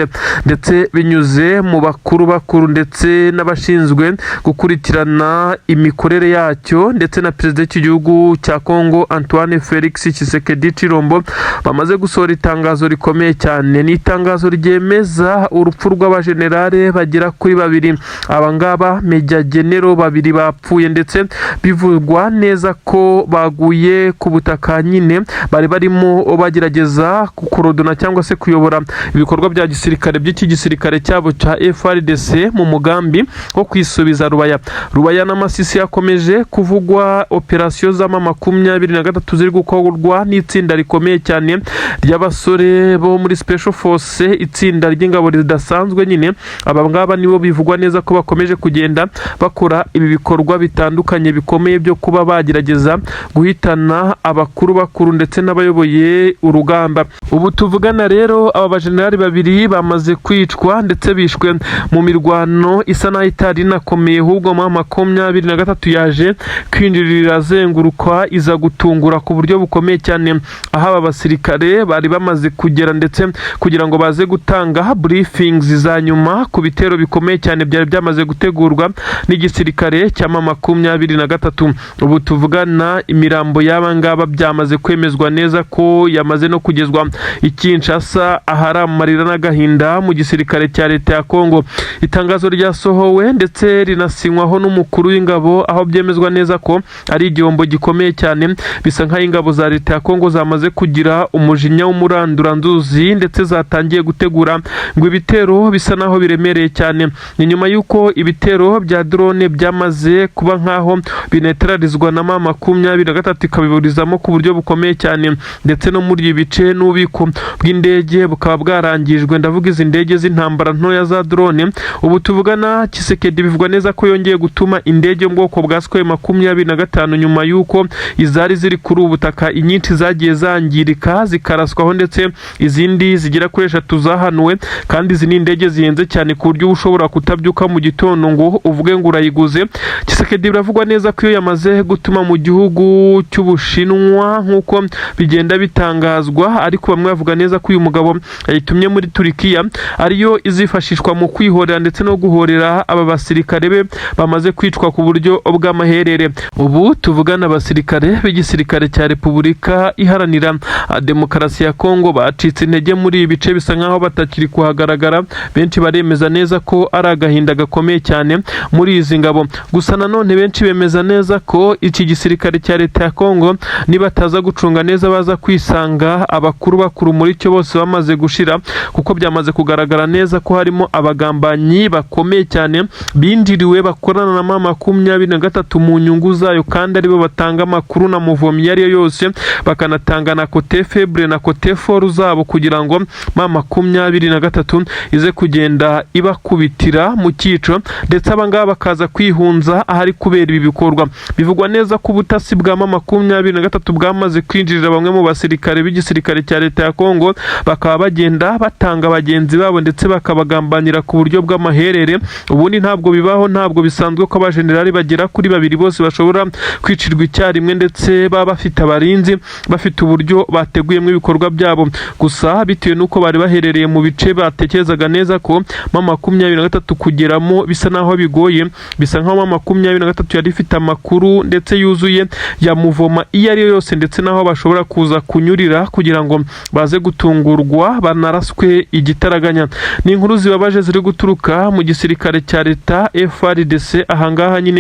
S1: ndetse binyuze mu bakuru ndetse n'abashinzwe gukurikirana imikorere yacyo, ndetse na perezida w'igihugu cya Kongo Antoine Felix Tshisekedi Tshilombo bamaze gusohora itangazo rikomeye cyane. Ni itangazo ryemeza urupfu rw'abajenerale bagera kuri babiri. Abangaba Meja General babiri bapfuye, ndetse bivugwa neza ko baguye ku butaka nyine bari barimo bagerageza kukorodona cyangwa se kuyobora ibikorwa bya gisirikare by'iki gisirikare cyabo cya FARDC mu mugambi wo kwisubiza Rubaya n'Amasisi. Yakomeje kuvugwa operasiyo z'ama23 ziri gukorwa n'itsinda rikomeye cyane ry'abasore bo muri Special Force, itsinda ry'ingabo ridasanzwe nyine. Aba ngaba nibo bivugwa neza ko bakomeje kugenda bakora ibi bikorwa bitandukanye bikomeye byo kuba bagerageza guhitana abakuru ndetse n'abayoboye urugamba. Ubu tuvugana rero aba bajenerali babiri bamaze kwicwa, ndetse bishwe mu mirwano isa naho itari inakomeye, ahubwo M23 yaje kwinjirira azenguruka iza gutungura ku buryo bukomeye cyane, aho aba basirikare bari bamaze kugera, ndetse kugira ngo baze gutanga briefings za nyuma ku bitero bikomeye cyane byari byamaze gutegurwa n'igisirikare cya M23. Ubu tuvugana imirambo y'aba ngaba byamaze kwemezwa neza ko yamaze no kugezwa i Kinshasa, ahari amarira n'agahinda mu gisirikare cya leta ya Kongo. Itangazo ryasohowe ndetse rinasinywaho n'umukuru w'ingabo, aho byemezwa neza ko ari igihombo gikomeye cyane. Bisa nk'aho ingabo za leta ya Kongo zamaze kugira umujinya w'umuranduranzuzi, ndetse zatangiye gutegura ngo ibitero bisa naho biremereye cyane. Ni nyuma y'uko ibitero bya drone byamaze kuba nk'aho binetralizwa na M23 ikabiburizamo ku buryo bukomeye cyane, ndetse no muri ibi bice n'ububiko bw'indege bukaba bwarangijwe. Ndavuga izi ndege z'intambara ntoya za drone. Ubu tuvugana Tshisekedi bivugwa neza ko yongeye gutuma indege mu bwoko bwa Su-25 nyuma y'uko izari ziri kuri ubutaka inyinshi zagiye zangirika zikaraswaho, ndetse izindi zigera kuri 3 zahanuwe. Kandi izi ni indege zihenze cyane ku buryo ushobora kutabyuka mu gitondo ngo uvuge ngo urayiguze. Tshisekedi biravugwa neza ko iyo yamaze gutuma mu gihugu cy'Ubushinwa nk'uko bigenda bitangazwa, ariko bamwe bavuga neza ko uyu mugabo yayitumye muri Turikiya ariyo izifashishwa mu kwihorera ndetse no guhorera aba basirikare be bamaze kwicwa ku buryo bw'amaherere. Ubu tuvugana abasirikare b'igisirikare cya Repubulika Iharanira Demokarasi ya Kongo bacitse intege muri ibi bice, bisa nkaho batakiri kuhagaragara. Benshi baremeza neza ko ari agahinda gakomeye cyane muri izi ngabo. Gusa nanone benshi bemeza neza ko iki gisirikare cya leta ya Kongo nibataza gucunga neza baza kwisanga abakuru muri cyo bose bamaze gushira, kuko byamaze kugaragara neza ko harimo abagambanyi bakomeye cyane binjiriwe bakorana na M23 mu nyungu zayo, kandi aribo batanga amakuru na muvomyi ariyo yose, bakanatanga na kote febre na kote foru zabo kugira ngo M23 ize kugenda ibakubitira mu cyico, ndetse abangaba bakaza kwihunza ahari kubera ibi bikorwa. Bivugwa neza ko ubutasi bwa M23 bwamaze kwinjirira bamwe mu basirikare b'igisirikare cya leta ya Kongo, bakaba bagenda batanga bagenzi babo ndetse bakabagambanira ku buryo bw'amaherere. Ubundi ntabwo bibaho, ntabwo bisanzwe ko abajenerali bagera kuri babiri bose bashobora kwicirwa icyarimwe, ndetse baba bafite abarinzi, bafite uburyo bateguyemo ibikorwa byabo. Gusa bitewe n'uko bari baherereye mu bice batekerezaga neza ko M23 kugeramo bisa naho bigoye, bisa nkaho M23 yari ifite amakuru ndetse yuzuye ya muvoma iyo ari yo yose, ndetse naho bashobora kuza kunyurira kugira ngo baze gutungurwa banaraswe igitaraganya. Ni inkuru zibabaje ziri guturuka mu gisirikare cya leta FARDC ahangaha nyine.